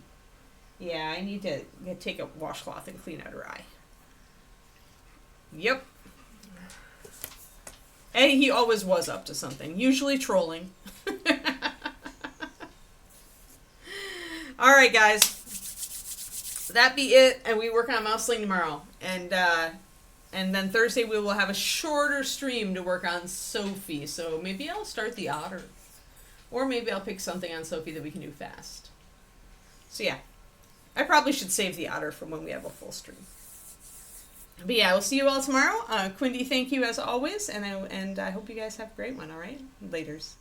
Yeah, I need to take a washcloth and clean out her eye. Yep. And he always was up to something, usually trolling. All right, guys. That be it, and we work on mouseling tomorrow, and then Thursday we will have a shorter stream to work on Sophie. So maybe I'll start the otter, or maybe I'll pick something on Sophie that we can do fast. So yeah, I probably should save the otter from when we have a full stream. But yeah, we'll see you all tomorrow. Quindy, thank you as always, and I hope you guys have a great one. All right, laters.